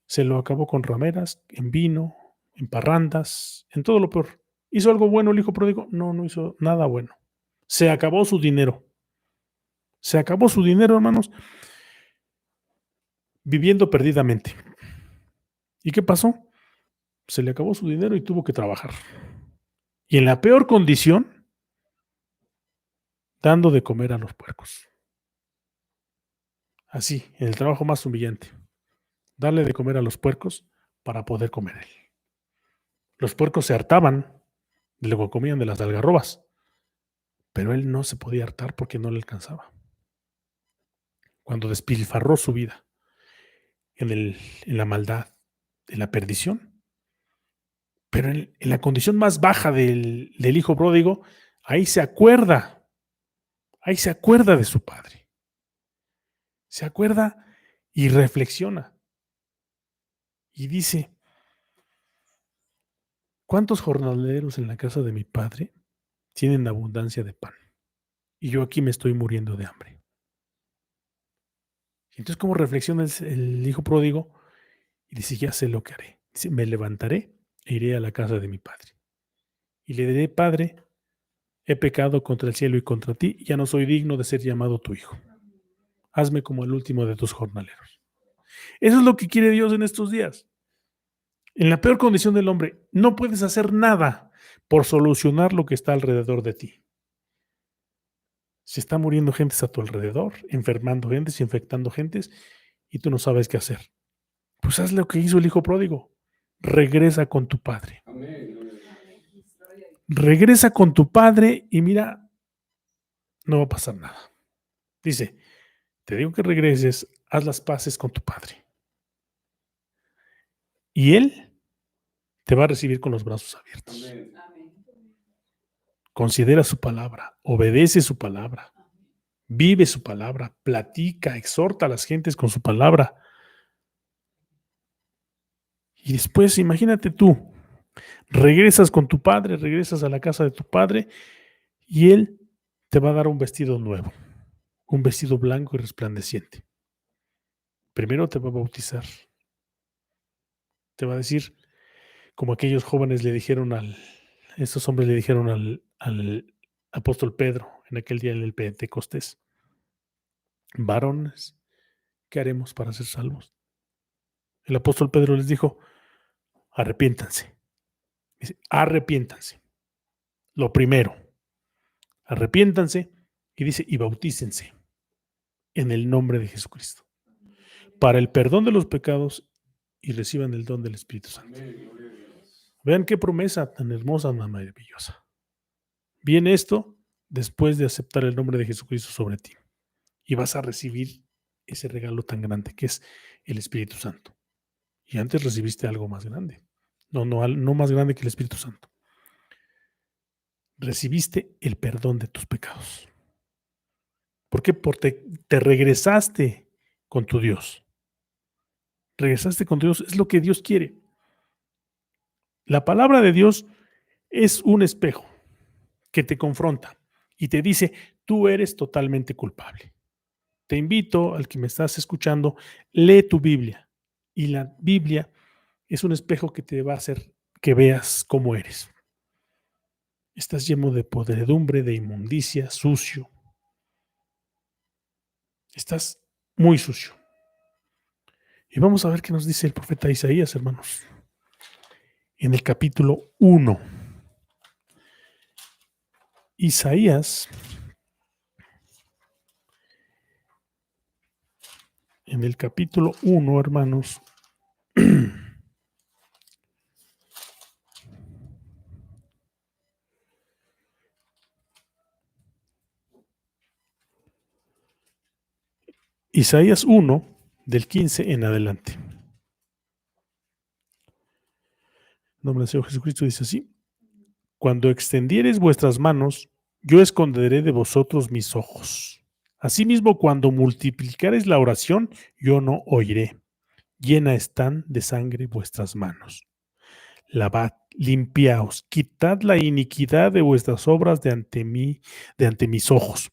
se lo acabó con rameras, en vino, en parrandas, en todo lo peor. ¿Hizo algo bueno el hijo pródigo? No, no hizo nada bueno. Se acabó su dinero. Se acabó su dinero, hermanos, viviendo perdidamente. ¿Y qué pasó? Se le acabó su dinero y tuvo que trabajar. Y en la peor condición, dando de comer a los puercos. Así, en el trabajo más humillante. Darle de comer a los puercos para poder comer él. Los puercos se hartaban de lo que comían de las algarrobas, pero él no se podía hartar porque no le alcanzaba. Cuando despilfarró su vida en la maldad, en la perdición, pero en la condición más baja del hijo pródigo, ahí se acuerda de su padre. Se acuerda y reflexiona. Y dice, ¿cuántos jornaleros en la casa de mi padre tienen abundancia de pan? Y yo aquí me estoy muriendo de hambre. Y entonces, ¿cómo reflexiona el hijo pródigo? Y dice, ya sé lo que haré. Dice, me levantaré e iré a la casa de mi padre. Y le diré, Padre, he pecado contra el cielo y contra ti, y ya no soy digno de ser llamado tu hijo. Hazme como el último de tus jornaleros. Eso es lo que quiere Dios en estos días. En la peor condición del hombre, no puedes hacer nada por solucionar lo que está alrededor de ti. Se está muriendo gentes a tu alrededor, enfermando gentes, infectando gentes, y tú no sabes qué hacer. Pues haz lo que hizo el hijo pródigo. Regresa con tu padre. Regresa con tu padre y mira, no va a pasar nada. Dice, te digo que regreses, haz las paces con tu padre. Y él te va a recibir con los brazos abiertos. Considera su palabra, obedece su palabra, vive su palabra, platica, exhorta a las gentes con su palabra. Y después, imagínate tú, regresas con tu padre, regresas a la casa de tu padre y él te va a dar un vestido nuevo, un vestido blanco y resplandeciente. Primero te va a bautizar. Te va a decir, como aquellos jóvenes le dijeron estos hombres le dijeron al apóstol Pedro en aquel día en el Pentecostés, varones, ¿qué haremos para ser salvos? El apóstol Pedro les dijo, arrepiéntanse. Dice, arrepiéntanse. Lo primero, arrepiéntanse y dice, y bautícense en el nombre de Jesucristo para el perdón de los pecados y reciban el don del Espíritu Santo. Vean qué promesa tan hermosa, tan maravillosa. Viene esto después de aceptar el nombre de Jesucristo sobre ti y vas a recibir ese regalo tan grande que es el Espíritu Santo. Y antes recibiste algo más grande. No más grande que el Espíritu Santo. Recibiste el perdón de tus pecados. ¿Por qué? Porque te regresaste con tu Dios. Regresaste con Dios, es lo que Dios quiere. La palabra de Dios es un espejo que te confronta y te dice, tú eres totalmente culpable. Te invito, al que me estás escuchando, lee tu Biblia. Y la Biblia es un espejo que te va a hacer que veas cómo eres. Estás lleno de podredumbre, de inmundicia, sucio, Estás muy sucio. Y vamos a ver qué nos dice el profeta Isaías, hermanos. En el capítulo 1. Isaías, en el capítulo 1, hermanos, Isaías 1, del 15 en adelante. En nombre del Señor Jesucristo dice así: Cuando extendiereis vuestras manos, yo esconderé de vosotros mis ojos. Asimismo, cuando multiplicareis la oración, yo no oiré. Llena están de sangre vuestras manos. Lavad, limpiaos, quitad la iniquidad de vuestras obras de ante mí, de ante mis ojos.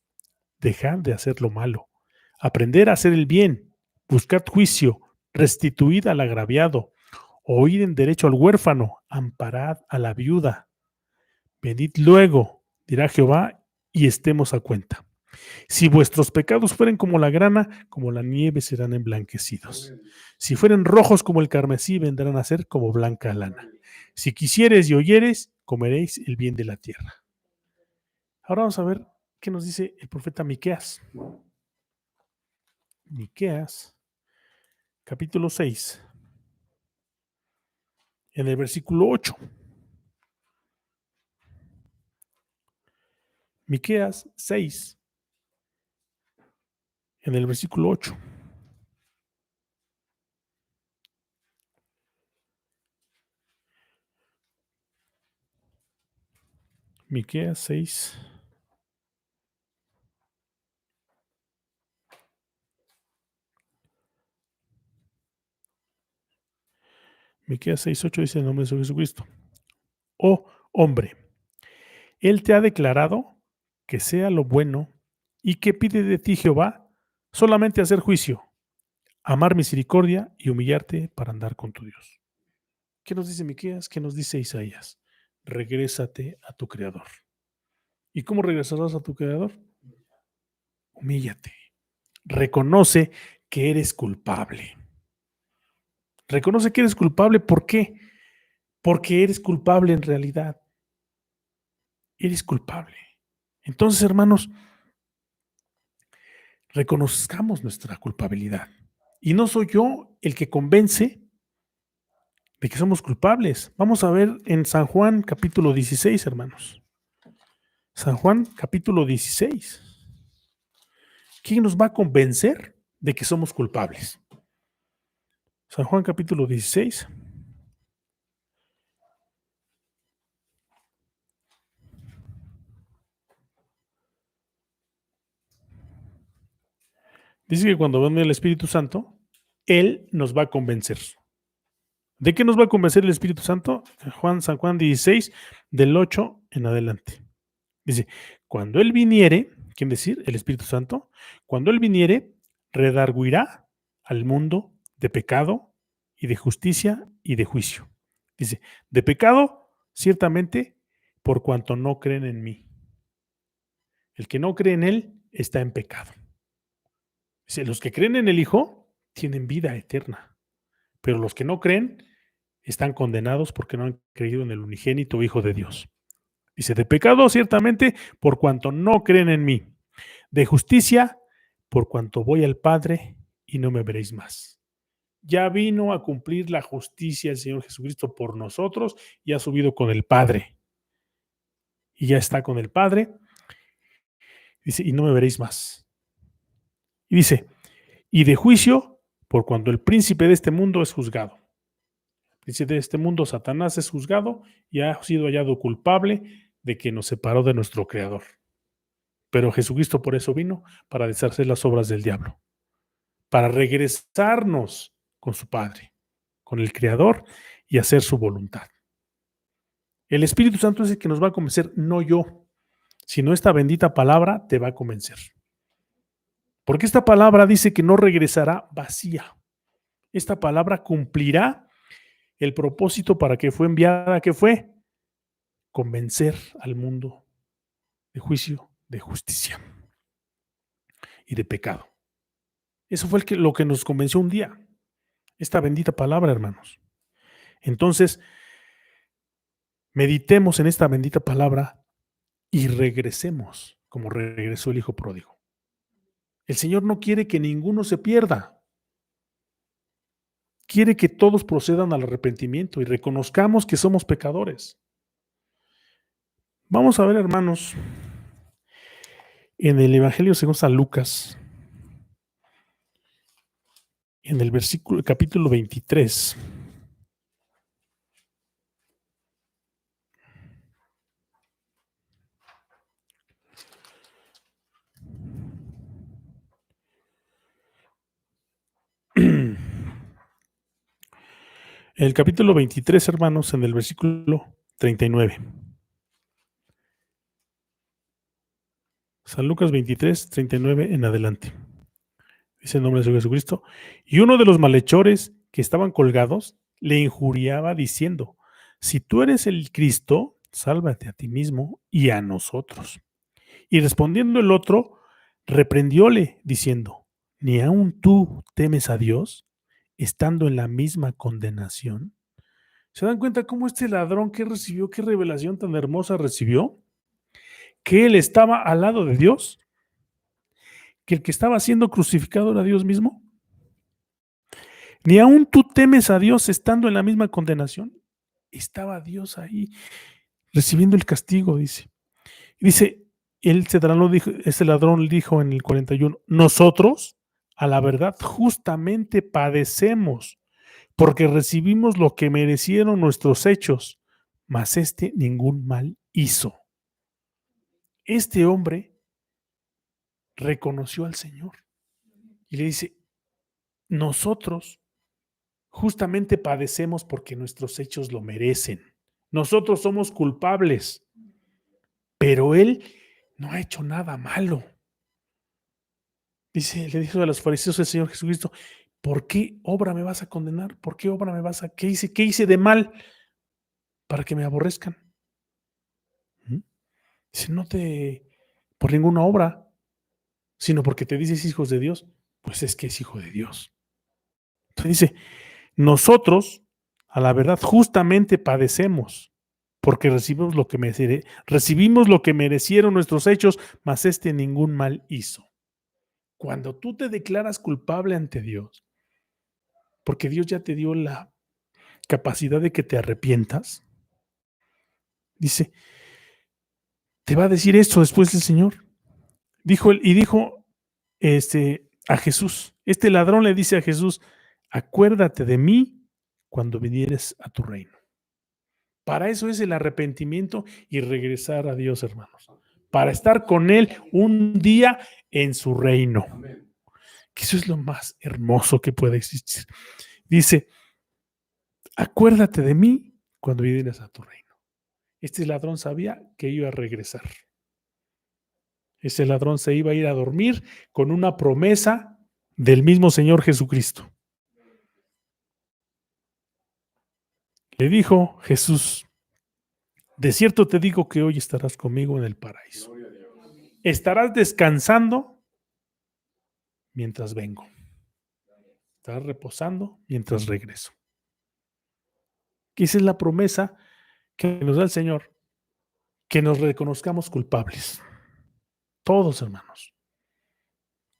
Dejad de hacer lo malo. Aprender a hacer el bien. Buscad juicio. Restituid al agraviado. Oíd en derecho al huérfano. Amparad a la viuda. Venid luego, dirá Jehová, y estemos a cuenta. Si vuestros pecados fueren como la grana, como la nieve serán emblanquecidos. Si fueren rojos como el carmesí, vendrán a ser como blanca lana. Si quisieres y oyeres, comeréis el bien de la tierra. Ahora vamos a ver qué nos dice el profeta Miqueas. Miqueas, capítulo 6, en el versículo 8. Miqueas 6, en el versículo 8. Miqueas 6. Miqueas 6:8 dice en el nombre de Jesucristo: Oh hombre, Él te ha declarado que sea lo bueno y que pide de ti Jehová solamente hacer juicio, amar misericordia y humillarte para andar con tu Dios. ¿Qué nos dice Miqueas? ¿Qué nos dice Isaías? Regrésate a tu Creador. ¿Y cómo regresarás a tu Creador? Humíllate. Reconoce que eres culpable. Reconoce que eres culpable. ¿Por qué? Porque eres culpable en realidad. Eres culpable. Entonces, hermanos, reconozcamos nuestra culpabilidad. Y no soy yo el que convence de que somos culpables. Vamos a ver en San Juan capítulo 16, hermanos. San Juan capítulo 16. ¿Quién nos va a convencer de que somos culpables? San Juan capítulo 16. Dice que cuando venga el Espíritu Santo, Él nos va a convencer. ¿De qué nos va a convencer el Espíritu Santo? San Juan 16, del 8 en adelante. Dice, cuando Él viniere, ¿quién decir? El Espíritu Santo, cuando Él viniere, redarguirá al mundo de pecado y de justicia y de juicio. Dice, de pecado, ciertamente, por cuanto no creen en mí. El que no cree en Él está en pecado. Dice, los que creen en el Hijo tienen vida eterna, pero los que no creen están condenados porque no han creído en el unigénito Hijo de Dios. Dice, de pecado ciertamente por cuanto no creen en mí, de justicia por cuanto voy al Padre y no me veréis más. Ya vino a cumplir la justicia el Señor Jesucristo por nosotros y ha subido con el Padre. Y ya está con el Padre. Dice, y no me veréis más. Y dice, y de juicio por cuando el príncipe de este mundo es juzgado. El príncipe de este mundo, Satanás, es juzgado y ha sido hallado culpable de que nos separó de nuestro Creador. Pero Jesucristo por eso vino, para deshacer las obras del diablo, para regresarnos con su Padre, con el Creador y hacer su voluntad. El Espíritu Santo es el que nos va a convencer, no yo, sino esta bendita palabra te va a convencer. Porque esta palabra dice que no regresará vacía. Esta palabra cumplirá el propósito para que fue enviada, que fue convencer al mundo de juicio, de justicia y de pecado. Eso fue lo que nos convenció un día. Esta bendita palabra, hermanos. Entonces, meditemos en esta bendita palabra y regresemos como regresó el hijo pródigo. El Señor no quiere que ninguno se pierda. Quiere que todos procedan al arrepentimiento y reconozcamos que somos pecadores. Vamos a ver, hermanos, en el Evangelio según San Lucas, en el capítulo 23. El capítulo 23, hermanos, en el versículo 39. San Lucas 23, 39 en adelante. Dice el nombre de Jesucristo. Y uno de los malhechores que estaban colgados le injuriaba diciendo: si tú eres el Cristo, sálvate a ti mismo y a nosotros. Y respondiendo el otro, reprendióle diciendo: ¿ni aun tú temes a Dios, estando en la misma condenación? ¿Se dan cuenta cómo este ladrón que recibió, qué revelación tan hermosa recibió? Que él estaba al lado de Dios, que el que estaba siendo crucificado era Dios mismo. Ni aun tú temes a Dios estando en la misma condenación. Estaba Dios ahí recibiendo el castigo, dice. Dice, este ladrón dijo en el 41, nosotros, a la verdad, justamente padecemos, porque recibimos lo que merecieron nuestros hechos, mas ningún mal hizo. Este hombre reconoció al Señor y le dice, nosotros justamente padecemos porque nuestros hechos lo merecen. Nosotros somos culpables, pero él no ha hecho nada malo. Dice, le dijo a los fariseos el Señor Jesucristo, ¿por qué obra me vas a condenar? ¿Por qué obra me vas a... ¿Qué hice de mal para que me aborrezcan? Dice, no por ninguna obra, sino porque te dices hijos de Dios, pues es que es hijo de Dios. Entonces dice, nosotros, a la verdad, justamente padecemos, porque recibimos lo que merecieron nuestros hechos, mas ningún mal hizo. Cuando tú te declaras culpable ante Dios, porque Dios ya te dio la capacidad de que te arrepientas, dice, te va a decir esto después el Señor. Dijo a Jesús, este ladrón le dice a Jesús, acuérdate de mí cuando vinieres a tu reino. Para eso es el arrepentimiento y regresar a Dios, hermanos. Para estar con Él un día en su reino. Que eso es lo más hermoso que puede existir. Dice, acuérdate de mí cuando vinieres a tu reino. Este ladrón sabía que iba a regresar. Ese ladrón se iba a ir a dormir con una promesa del mismo Señor Jesucristo. Le dijo Jesús, de cierto te digo que hoy estarás conmigo en el paraíso. Estarás descansando mientras vengo. Estarás reposando mientras regreso. Esa es la promesa que nos da el Señor, que nos reconozcamos culpables. Todos, hermanos.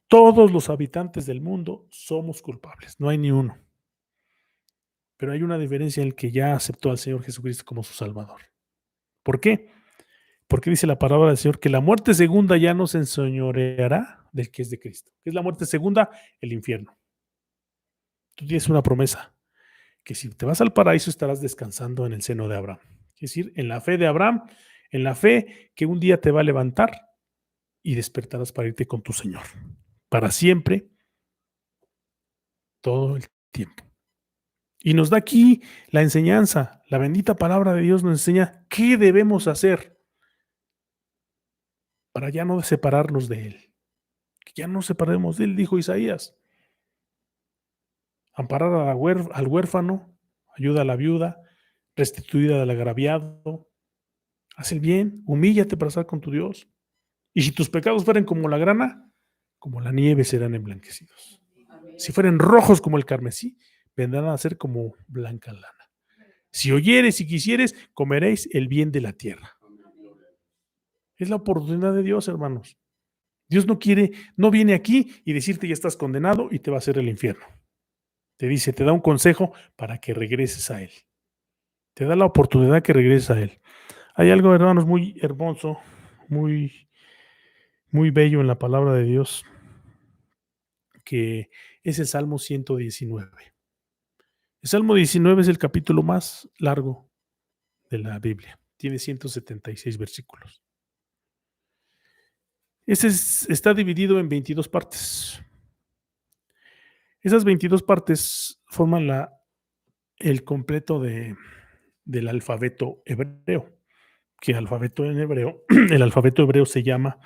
Todos los habitantes del mundo somos culpables, no hay ni uno. Pero hay una diferencia en el que ya aceptó al Señor Jesucristo como su Salvador. ¿Por qué? Porque dice la palabra del Señor que la muerte segunda ya no se enseñoreará del que es de Cristo. ¿Qué es la muerte segunda? El infierno. Tú tienes una promesa, que si te vas al paraíso estarás descansando en el seno de Abraham. Es decir, en la fe de Abraham, en la fe que un día te va a levantar y despertarás para irte con tu Señor. Para siempre, todo el tiempo. Y nos da aquí la enseñanza, la bendita palabra de Dios nos enseña qué debemos hacer para ya no separarnos de Él. Que ya no nos separemos de Él, dijo Isaías. Amparar al huérfano, ayuda a la viuda, restituir al agraviado. Haz el bien, humíllate para estar con tu Dios. Y si tus pecados fueren como la grana, como la nieve serán emblanquecidos. Si fueren rojos como el carmesí, vendrán a ser como blanca lana. Si oyeres y quisieres, comeréis el bien de la tierra. Es la oportunidad de Dios, hermanos. Dios no quiere, no viene aquí y decirte ya estás condenado y te va a hacer el infierno. Te dice, te da un consejo para que regreses a Él. Te da la oportunidad que regreses a Él. Hay algo, hermanos, muy hermoso, muy, muy bello en la palabra de Dios, que es el Salmo 119. El Salmo 19 es el capítulo más largo de la Biblia. Tiene 176 versículos. Está dividido en 22 partes. Esas 22 partes forman el completo del alfabeto hebreo, que el alfabeto hebreo se llama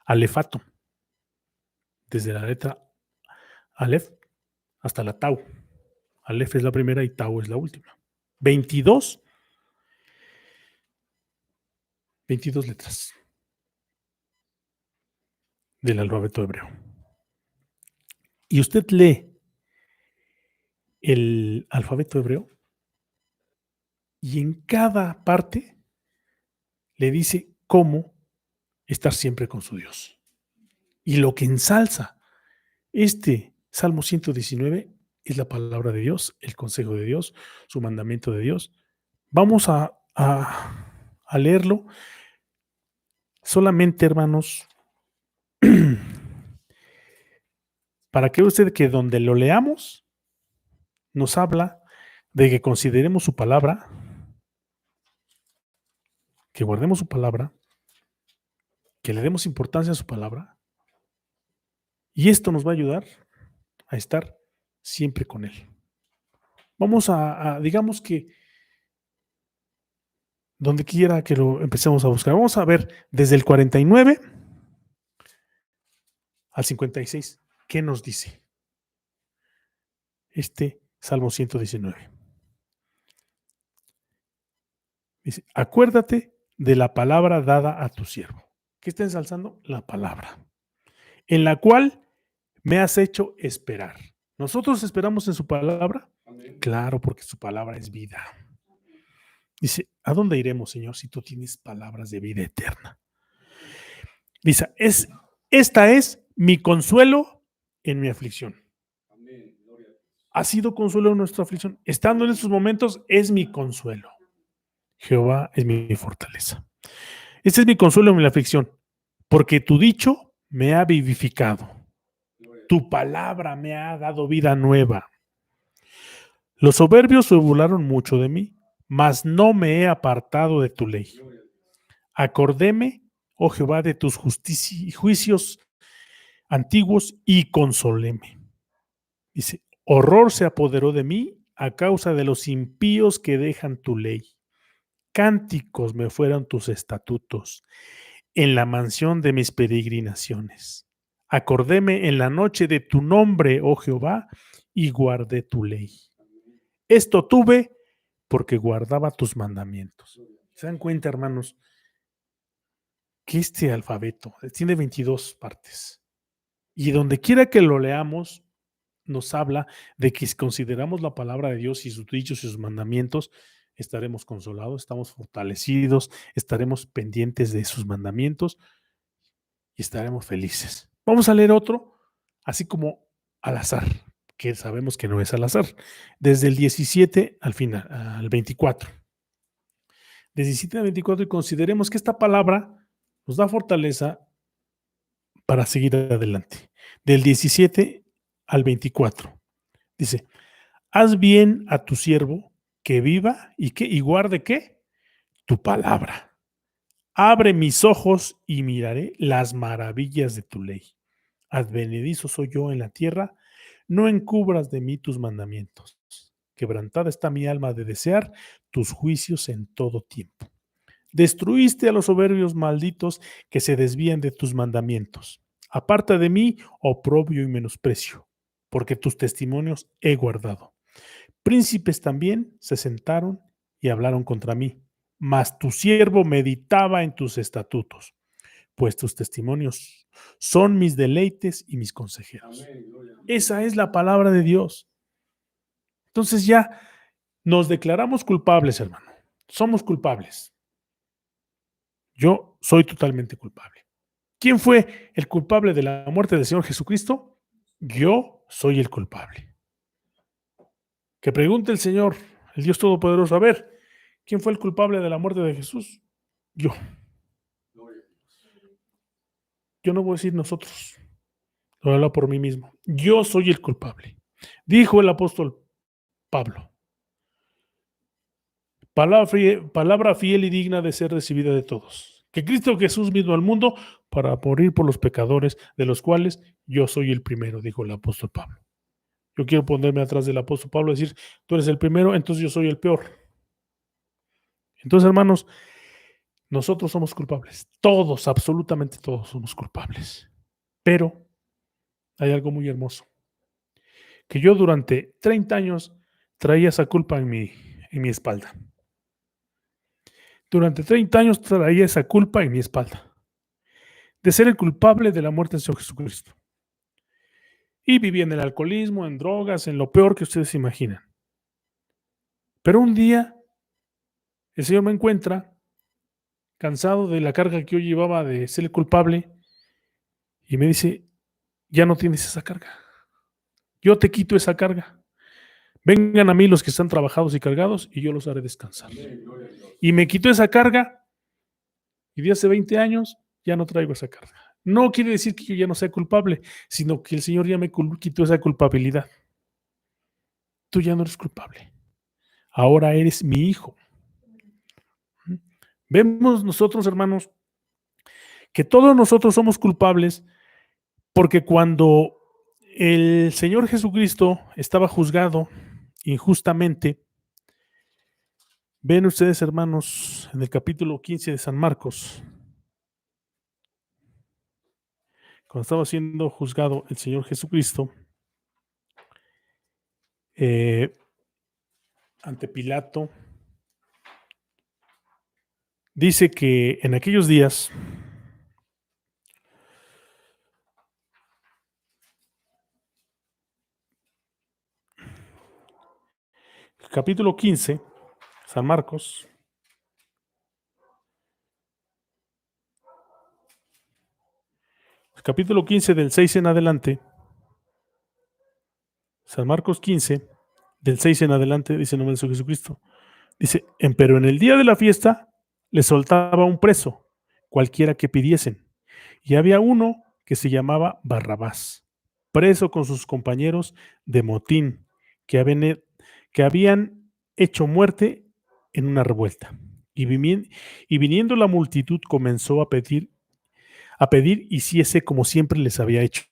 alefato, desde la letra alef hasta la tau. Alef es la primera y tau es la última. 22 letras del alfabeto hebreo. Y usted lee el alfabeto hebreo y en cada parte le dice cómo estar siempre con su Dios. Y lo que ensalza este Salmo 119 es la palabra de Dios, el consejo de Dios, su mandamiento de Dios. Vamos a leerlo solamente, hermanos, para que usted que donde lo leamos nos habla de que consideremos su palabra, que guardemos su palabra, que le demos importancia a su palabra, y esto nos va a ayudar a estar siempre con Él. Vamos digamos que donde quiera que lo empecemos a buscar, vamos a ver desde el 49 al 56, ¿qué nos dice este Salmo 119? Dice, acuérdate de la palabra dada a tu siervo. ¿Qué está ensalzando? La palabra, en la cual me has hecho esperar. ¿Nosotros esperamos en su palabra? Amén. Claro, porque su palabra es vida. Dice, ¿a dónde iremos, Señor, si tú tienes palabras de vida eterna? Dice, esta es mi consuelo en mi aflicción. Amén. Gloria a Dios. Ha sido consuelo en nuestra aflicción. Estando en estos momentos es mi consuelo. Jehová es mi fortaleza. Este es mi consuelo en mi aflicción, porque tu dicho me ha vivificado. Tu palabra me ha dado vida nueva. Los soberbios se burlaron mucho de mí, mas no me he apartado de tu ley. Acordéme, oh Jehová, de tus juicios antiguos y consoléme. Dice, horror se apoderó de mí a causa de los impíos que dejan tu ley. Cánticos me fueron tus estatutos en la mansión de mis peregrinaciones. Acordéme en la noche de tu nombre, oh Jehová, y guardé tu ley. Esto tuve porque guardaba tus mandamientos. ¿Se dan cuenta, hermanos, que este alfabeto tiene 22 partes? Y donde quiera que lo leamos, nos habla de que si consideramos la palabra de Dios y sus dichos y sus mandamientos, estaremos consolados, estamos fortalecidos, estaremos pendientes de sus mandamientos y estaremos felices. Vamos a leer otro, así como al azar, que sabemos que no es al azar, desde el 17 al final, al 24. De 17 al 24, y consideremos que esta palabra nos da fortaleza para seguir adelante. Del 17 al 24. Dice, haz bien a tu siervo que viva y guarde ¿qué? Tu palabra. Abre mis ojos y miraré las maravillas de tu ley. Advenedizo soy yo en la tierra, no encubras de mí tus mandamientos. Quebrantada está mi alma de desear tus juicios en todo tiempo. Destruiste a los soberbios malditos que se desvían de tus mandamientos. Aparta de mí oprobio y menosprecio, porque tus testimonios he guardado. Príncipes también se sentaron y hablaron contra mí, mas tu siervo meditaba en tus estatutos. pues tus testimonios son mis deleites y mis consejeros. Esa es la palabra de Dios. Entonces ya nos declaramos culpables, hermano. Somos culpables. Yo soy totalmente culpable. ¿Quién fue el culpable de la muerte del Señor Jesucristo? Yo soy el culpable. Que pregunte el Señor, el Dios Todopoderoso, a ver, ¿quién fue el culpable de la muerte de Jesús? Yo. Yo no voy a decir nosotros. Lo hablo por mí mismo. Yo soy el culpable. Dijo el apóstol Pablo. Palabra fiel y digna de ser recibida de todos. Que Cristo Jesús vino al mundo para morir por los pecadores, de los cuales yo soy el primero, dijo el apóstol Pablo. Yo quiero ponerme atrás del apóstol Pablo y decir, tú eres el primero, entonces yo soy el peor. Entonces, hermanos, nosotros somos culpables. Todos, absolutamente todos somos culpables. Pero hay algo muy hermoso. Que yo durante 30 años traía esa culpa en mi espalda. Durante 30 años traía esa culpa en mi espalda. De ser el culpable de la muerte del Señor Jesucristo. Y vivía en el alcoholismo, en drogas, en lo peor que ustedes se imaginan. Pero un día el Señor me encuentra cansado de la carga que yo llevaba de ser el culpable y me dice, ya no tienes esa carga. Yo te quito esa carga. Vengan a mí los que están trabajados y cargados y yo los haré descansar. Y me quitó esa carga y de hace 20 años ya no traigo esa carga. No quiere decir que yo ya no sea culpable, sino que el Señor ya me quitó esa culpabilidad. Tú ya no eres culpable. Ahora eres mi hijo. Vemos nosotros, hermanos, que todos nosotros somos culpables porque cuando el Señor Jesucristo estaba juzgado injustamente, ven ustedes, hermanos, en el capítulo 15 de San Marcos, cuando estaba siendo juzgado el Señor Jesucristo ante Pilato, dice que en aquellos días capítulo 15, San Marcos, capítulo 15 del 6 en adelante, San Marcos 15, del 6 en adelante, dice el nombre de su Jesucristo. Dice, pero en el día de la fiesta le soltaba un preso, cualquiera que pidiesen. Y había uno que se llamaba Barrabás, preso con sus compañeros de motín, que habían hecho muerte en una revuelta. Y viniendo la multitud comenzó a pedir hiciese como siempre les había hecho.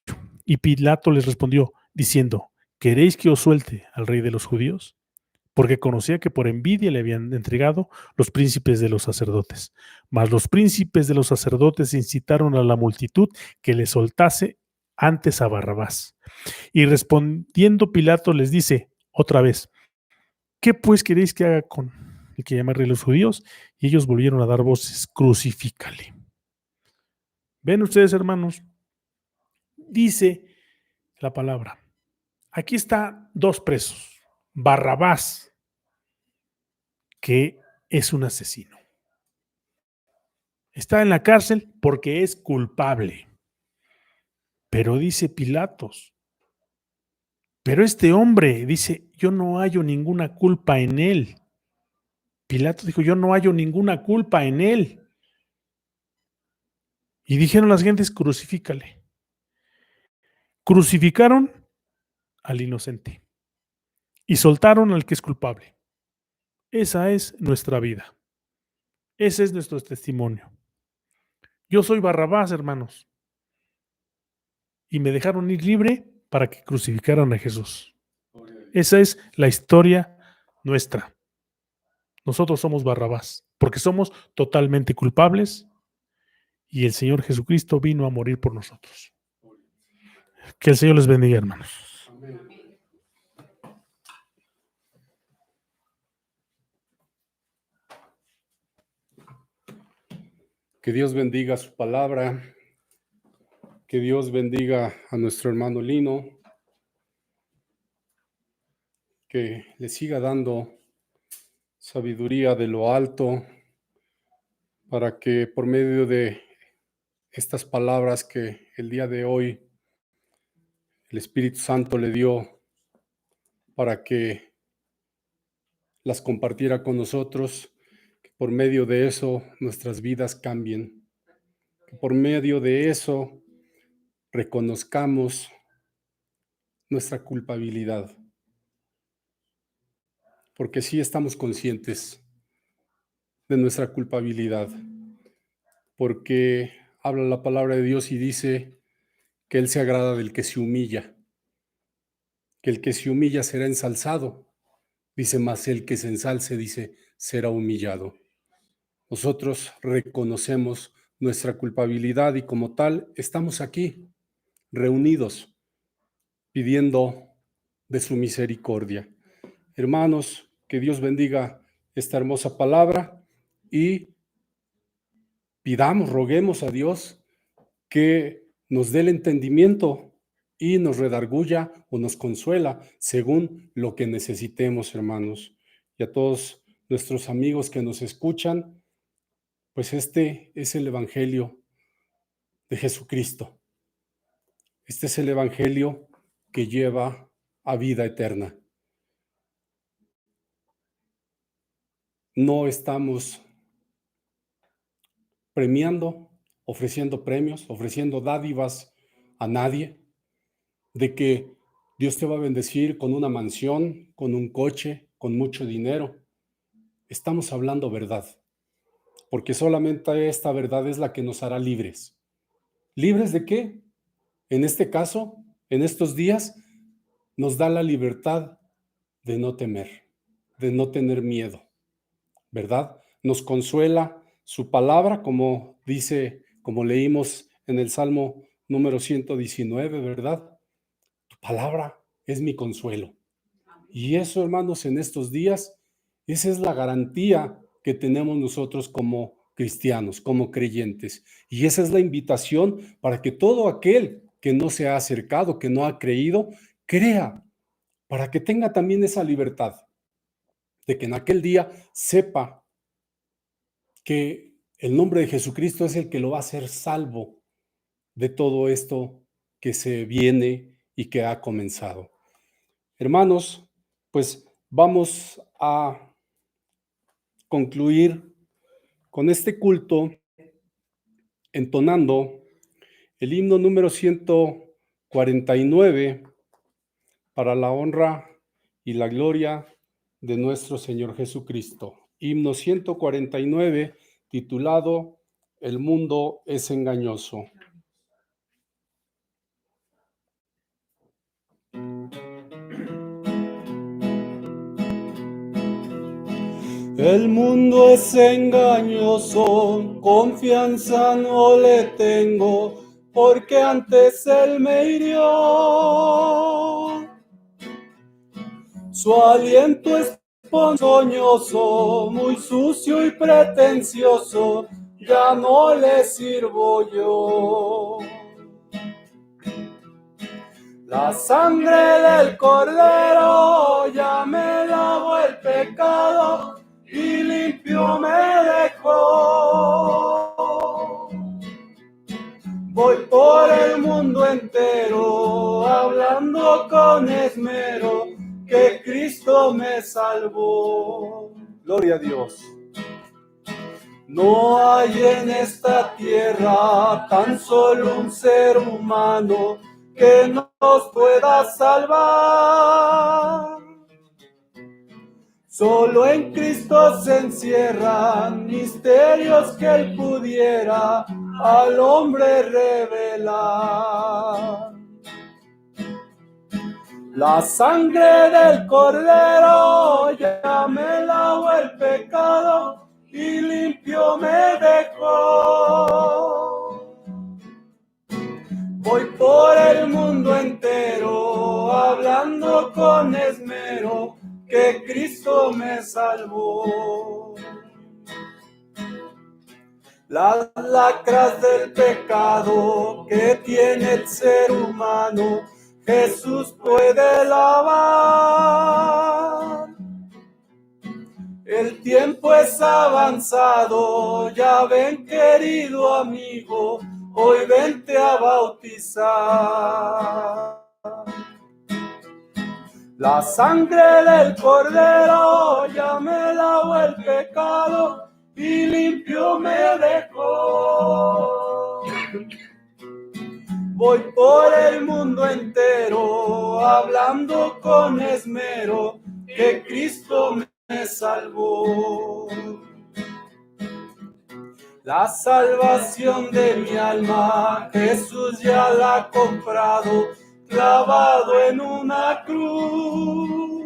Y Pilato les respondió, diciendo, ¿queréis que os suelte al rey de los judíos? Porque conocía que por envidia le habían entregado los príncipes de los sacerdotes. Mas los príncipes de los sacerdotes incitaron a la multitud que le soltase antes a Barrabás. Y respondiendo Pilato les dice otra vez, ¿qué pues queréis que haga con el que llama rey de los judíos? Y ellos volvieron a dar voces, crucifícale. ¿Ven ustedes, hermanos? Dice la palabra. Aquí está dos presos. Barrabás, que es un asesino. Está en la cárcel porque es culpable. Pero dice Pilatos, pero este hombre dice, yo no hallo ninguna culpa en él. Pilato dijo, yo no hallo ninguna culpa en él. Y dijeron las gentes, crucifícale. Crucificaron al inocente y soltaron al que es culpable. Esa es nuestra vida. Ese es nuestro testimonio. Yo soy Barrabás, hermanos. Y me dejaron ir libre para que crucificaran a Jesús. Esa es la historia nuestra. Nosotros somos Barrabás, porque somos totalmente culpables y el Señor Jesucristo vino a morir por nosotros. Que el Señor les bendiga, hermanos. Que Dios bendiga su palabra, que Dios bendiga a nuestro hermano Lino, que le siga dando sabiduría de lo alto para que por medio de estas palabras que el día de hoy el Espíritu Santo le dio para que las compartiera con nosotros, que por medio de eso nuestras vidas cambien, que por medio de eso reconozcamos nuestra culpabilidad, porque sí estamos conscientes de nuestra culpabilidad, porque habla la palabra de Dios y dice que Él se agrada del que se humilla, que el que se humilla será ensalzado, dice, mas el que se ensalce, dice, será humillado. Nosotros reconocemos nuestra culpabilidad y como tal estamos aquí, reunidos, pidiendo de su misericordia. Hermanos, que Dios bendiga esta hermosa palabra y pidamos, roguemos a Dios que nos dé el entendimiento y nos redarguya o nos consuela según lo que necesitemos, hermanos. Y a todos nuestros amigos que nos escuchan, pues este es el Evangelio de Jesucristo. Este es el Evangelio que lleva a vida eterna. No estamos premiando, ofreciendo premios, ofreciendo dádivas a nadie, de que Dios te va a bendecir con una mansión, con un coche, con mucho dinero. Estamos hablando verdad, porque solamente esta verdad es la que nos hará libres. ¿Libres de qué? En este caso, en estos días, nos da la libertad de no temer, de no tener miedo, ¿verdad? Nos consuela su palabra, como dice, como leímos en el Salmo número 119, ¿verdad? Tu palabra es mi consuelo. Y eso, hermanos, en estos días, esa es la garantía que tenemos nosotros como cristianos, como creyentes. Y esa es la invitación para que todo aquel que no se ha acercado, que no ha creído, crea, para que tenga también esa libertad de que en aquel día sepa que el nombre de Jesucristo es el que lo va a hacer salvo de todo esto que se viene y que ha comenzado. Hermanos, pues vamos a concluir con este culto entonando el himno número 149 para la honra y la gloria de nuestro Señor Jesucristo. Himno 149 titulado El mundo es engañoso. El mundo es engañoso, confianza no le tengo, porque antes él me hirió. Su aliento es ponzoñoso, muy sucio y pretencioso, ya no le sirvo yo. La sangre del Cordero ya me lavó el pecado y limpio me dejó. Voy por el mundo entero hablando con esmero que Cristo me salvó. Gloria a Dios. No hay en esta tierra tan solo un ser humano que nos pueda salvar. Solo en Cristo se encierran misterios que Él pudiera al hombre revelar. La sangre del Cordero ya me lavó el pecado y limpio me dejó. Voy por el mundo entero hablando con esmero que Cristo me salvó. las lacras del pecado que tiene el ser humano, Jesús puede lavar. El tiempo es avanzado, ya ven querido amigo, hoy vente a bautizar. La sangre del Cordero ya me lavó el pecado y limpio me dejó. Voy por el mundo entero hablando con esmero que Cristo me salvó. La salvación de mi alma Jesús ya la ha comprado, clavado en una cruz.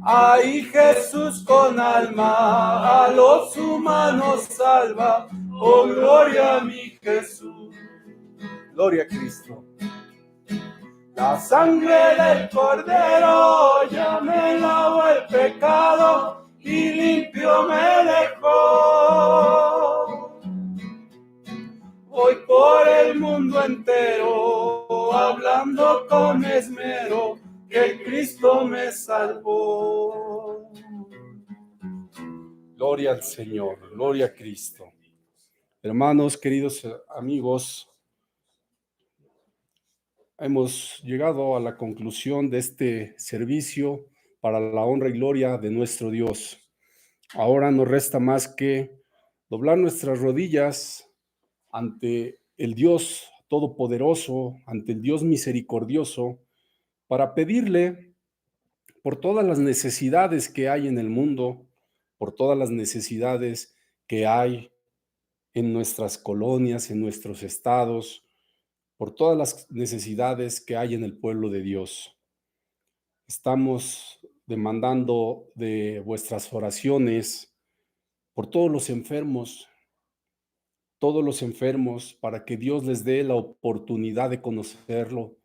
Ahí Jesús con alma a los humanos salva, oh gloria a mi Jesús. Gloria a Cristo. La sangre del Cordero ya me lavó el pecado y limpio me dejó. Voy por el mundo entero hablando con esmero que Cristo me salvó. Gloria al Señor, gloria a Cristo. Hermanos, queridos amigos, hemos llegado a la conclusión de este servicio para la honra y gloria de nuestro Dios. Ahora no resta más que doblar nuestras rodillas ante el Dios Todopoderoso, ante el Dios misericordioso, para pedirle por todas las necesidades que hay en el mundo, por todas las necesidades que hay en nuestras colonias, en nuestros estados, por todas las necesidades que hay en el pueblo de Dios. Estamos demandando de vuestras oraciones por todos los enfermos, para que Dios les dé la oportunidad de conocerlo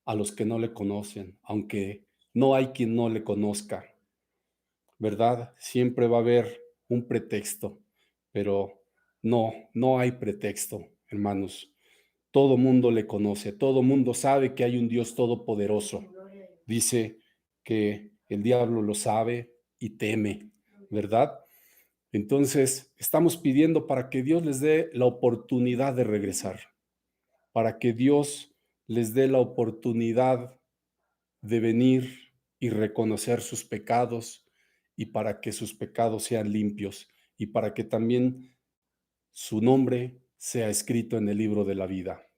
a los que no le conocen, aunque no hay quien no le conozca, ¿verdad? Siempre va a haber un pretexto, pero no hay pretexto, hermanos. Todo mundo le conoce, todo mundo sabe que hay un Dios todopoderoso. Dice que el diablo lo sabe y teme, ¿verdad? Entonces, estamos pidiendo para que Dios les dé la oportunidad de regresar, para que Dios les dé la oportunidad de venir y reconocer sus pecados y para que sus pecados sean limpios y para que también su nombre sea escrito en el libro de la vida.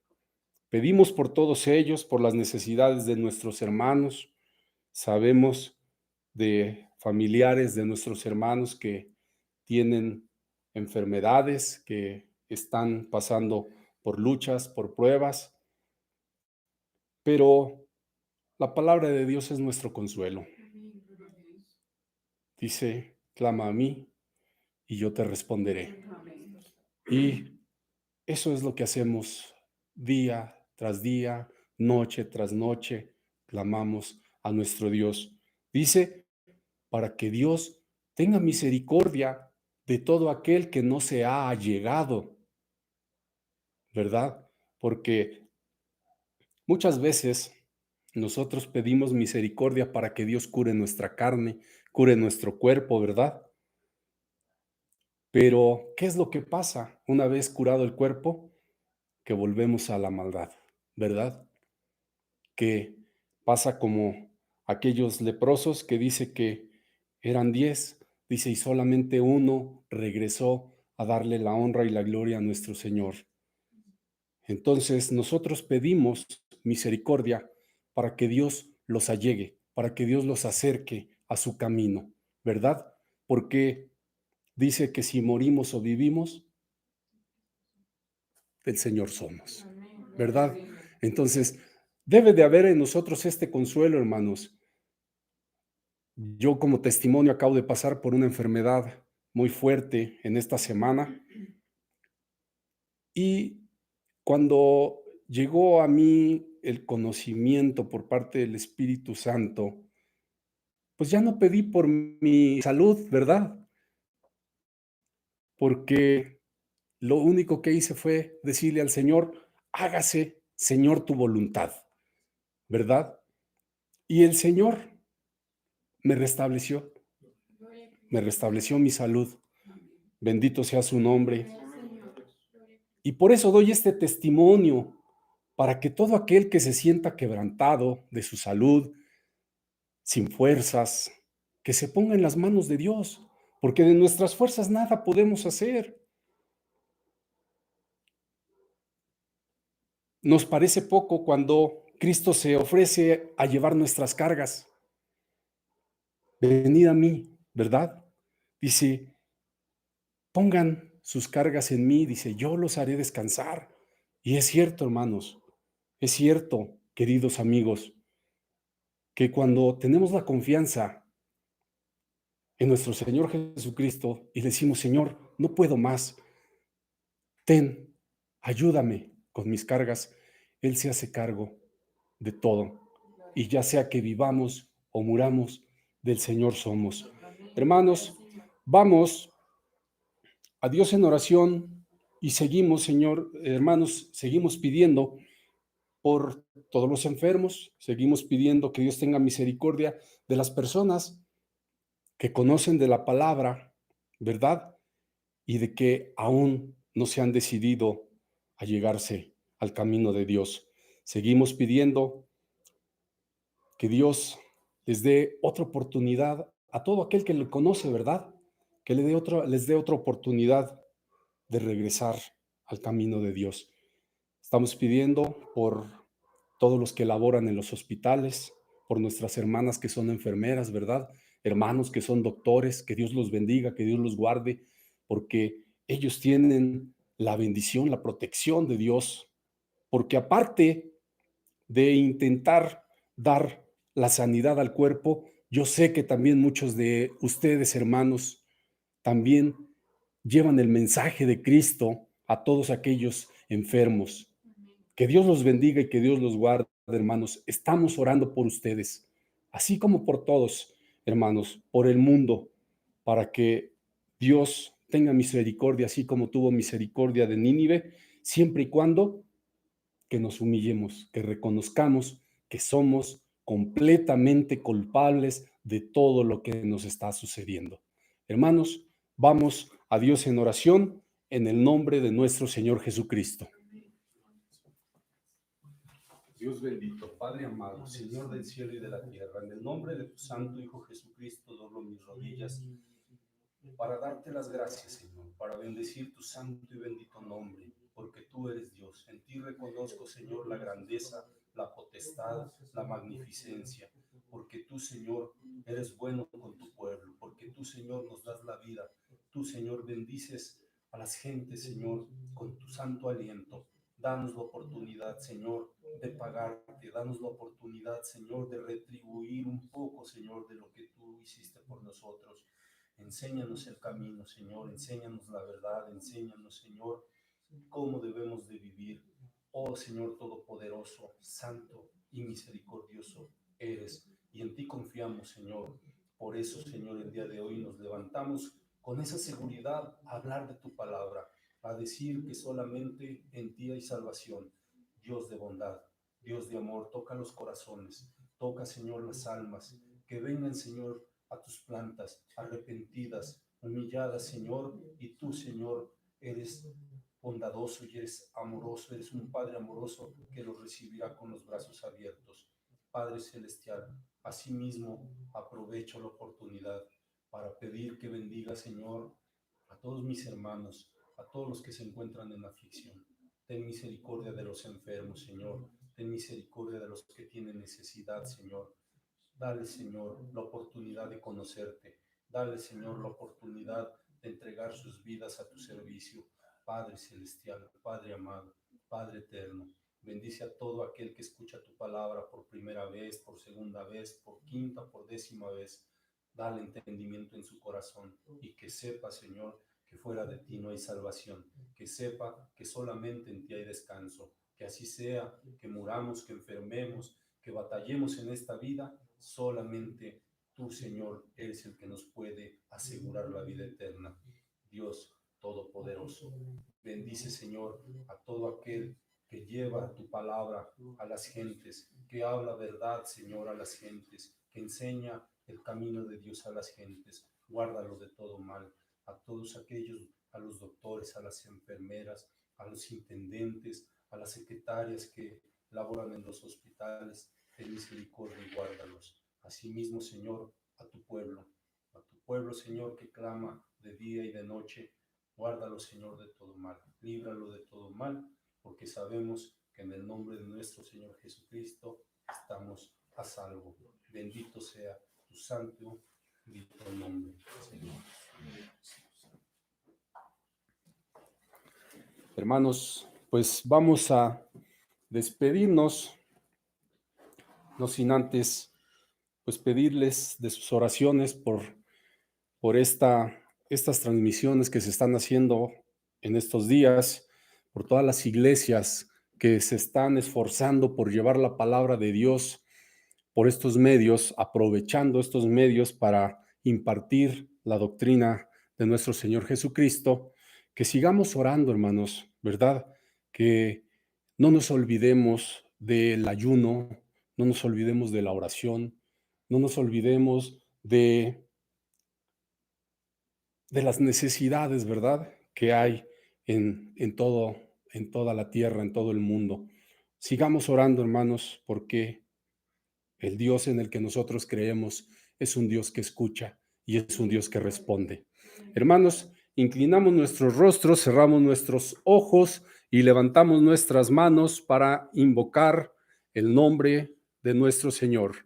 Pedimos por todos ellos, por las necesidades de nuestros hermanos. Sabemos de familiares de nuestros hermanos que tienen enfermedades, que están pasando por luchas, por pruebas, pero la palabra de Dios es nuestro consuelo. Dice, clama a mí y yo te responderé. Y eso es lo que hacemos día tras día, noche tras noche, clamamos a nuestro Dios. Dice, para que Dios tenga misericordia de todo aquel que no se ha allegado, ¿verdad? Porque muchas veces nosotros pedimos misericordia para que Dios cure nuestra carne, cure nuestro cuerpo, ¿verdad? Pero, ¿qué es lo que pasa una vez curado el cuerpo? Que volvemos a la maldad, ¿verdad? Que pasa como aquellos leprosos que dice que eran 10, dice, y solamente uno regresó a darle la honra y la gloria a nuestro Señor. Entonces nosotros pedimos misericordia para que Dios los allegue, para que Dios los acerque a su camino, ¿verdad? Porque dice que si morimos o vivimos, del Señor somos, ¿verdad? Entonces, debe de haber en nosotros este consuelo, hermanos. Yo como testimonio acabo de pasar por una enfermedad muy fuerte en esta semana y cuando llegó a mí el conocimiento por parte del Espíritu Santo, pues ya no pedí por mi salud, ¿verdad? porque lo único que hice fue decirle al Señor, hágase, Señor, tu voluntad, ¿verdad? Y el Señor me restableció mi salud. Bendito sea su nombre. Y por eso doy este testimonio, para que todo aquel que se sienta quebrantado de su salud, sin fuerzas, que se ponga en las manos de Dios, porque de nuestras fuerzas nada podemos hacer. Nos parece poco cuando Cristo se ofrece a llevar nuestras cargas. Venid a mí, ¿verdad? Dice, pongan sus cargas en mí, dice, yo los haré descansar. Y es cierto, hermanos, es cierto, queridos amigos, que cuando tenemos la confianza en nuestro Señor Jesucristo y le decimos, Señor, no puedo más, ten, ayúdame con mis cargas, Él se hace cargo de todo. Y ya sea que vivamos o muramos, del Señor somos. Hermanos, vamos a Dios en oración y seguimos, Señor, hermanos, seguimos pidiendo por todos los enfermos, seguimos pidiendo que Dios tenga misericordia de las personas que conocen de la palabra, ¿verdad? Y de que aún no se han decidido a llegarse al camino de Dios. Seguimos pidiendo que Dios les dé otra oportunidad a todo aquel que le conoce, ¿verdad? Que les dé otra oportunidad de regresar al camino de Dios. Estamos pidiendo por todos los que laboran en los hospitales, por nuestras hermanas que son enfermeras, ¿verdad? Hermanos que son doctores, que Dios los bendiga, que Dios los guarde, porque ellos tienen la bendición, la protección de Dios, porque aparte de intentar dar la sanidad al cuerpo, yo sé que también muchos de ustedes, hermanos, también llevan el mensaje de Cristo a todos aquellos enfermos. Que Dios los bendiga y que Dios los guarde, hermanos. Estamos orando por ustedes, así como por todos, hermanos, por el mundo, para que Dios tenga misericordia, así como tuvo misericordia de Nínive, siempre y cuando que nos humillemos, que reconozcamos que somos completamente culpables de todo lo que nos está sucediendo. Hermanos, vamos a Dios en oración en el nombre de nuestro Señor Jesucristo. Dios bendito, Padre amado, Señor del cielo y de la tierra, en el nombre de tu Santo Hijo Jesucristo, doblo mis rodillas para darte las gracias, Señor, para bendecir tu santo y bendito nombre, porque tú eres Dios. En ti reconozco, Señor, la grandeza, la potestad, la magnificencia, porque tú, Señor, eres bueno con tu pueblo, porque tú, Señor, nos das la vida. Tú, Señor, bendices a las gentes, Señor, con tu santo aliento. Danos la oportunidad, Señor, de pagarte. Danos la oportunidad, Señor, de retribuir un poco, Señor, de lo que tú hiciste por nosotros. Enséñanos el camino, Señor, enséñanos la verdad, enséñanos, Señor, cómo debemos de vivir. Oh Señor Todopoderoso, Santo y misericordioso eres, y en ti confiamos, Señor. Por eso, Señor, el día de hoy nos levantamos con esa seguridad a hablar de tu palabra, a decir que solamente en ti hay salvación. Dios de bondad, Dios de amor, toca los corazones, toca, Señor, las almas, que vengan, Señor, a tus plantas, arrepentidas, humilladas, Señor, y tú, Señor, eres bondadoso y eres amoroso, eres un Padre amoroso que los recibirá con los brazos abiertos. Padre Celestial, asimismo aprovecho la oportunidad para pedir que bendiga, Señor, a todos mis hermanos, a todos los que se encuentran en aflicción. Ten misericordia de los enfermos, Señor. Ten misericordia de los que tienen necesidad, Señor. Dale, Señor, la oportunidad de conocerte. Dale, Señor, la oportunidad de entregar sus vidas a tu servicio. Padre celestial, Padre amado, Padre eterno, bendice a todo aquel que escucha tu palabra por primera vez, por segunda vez, por quinta, por décima vez. Dale entendimiento en su corazón y que sepa, Señor, que fuera de ti no hay salvación, que sepa que solamente en ti hay descanso. Que así sea, que muramos, que enfermemos, que batallemos en esta vida, solamente tú, Señor, eres el que nos puede asegurar la vida eterna. Dios Todopoderoso. Bendice, Señor, a todo aquel que lleva tu palabra a las gentes, que habla verdad, Señor, a las gentes, que enseña el camino de Dios a las gentes. Guárdalo de todo mal. A todos aquellos, a los doctores, a las enfermeras, a los intendentes, a las secretarias que laboran en los hospitales, ten misericordia y guárdalos. Asimismo, Señor, a tu pueblo, Señor, que clama de día y de noche, guárdalo, Señor, de todo mal, líbralo de todo mal, porque sabemos que en el nombre de nuestro Señor Jesucristo estamos a salvo. Bendito sea tu santo y bendito nombre, Señor. Hermanos, pues vamos a despedirnos, no sin antes pues pedirles de sus oraciones por estas transmisiones que se están haciendo en estos días, por todas las iglesias que se están esforzando por llevar la palabra de Dios por estos medios, aprovechando estos medios para impartir la doctrina de nuestro Señor Jesucristo. Que sigamos orando, hermanos, ¿verdad? Que no nos olvidemos del ayuno, no nos olvidemos de la oración, no nos olvidemos de las necesidades, ¿verdad?, que hay en toda la tierra, en todo el mundo. Sigamos orando, hermanos, porque el Dios en el que nosotros creemos es un Dios que escucha y es un Dios que responde. Hermanos, inclinamos nuestros rostros, cerramos nuestros ojos y levantamos nuestras manos para invocar el nombre de nuestro Señor.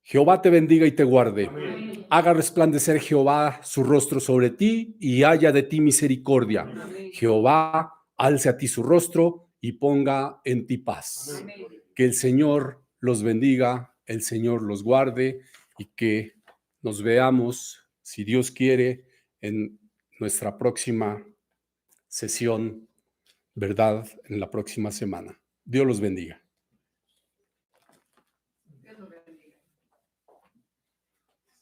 Jehová te bendiga y te guarde. Amén. Haga resplandecer Jehová su rostro sobre ti y haya de ti misericordia. Amén. Jehová alce a ti su rostro y ponga en ti paz. Amén. Que el Señor los bendiga, el Señor los guarde y que nos veamos, si Dios quiere, en nuestra próxima sesión, ¿verdad? En la próxima semana. Dios los bendiga.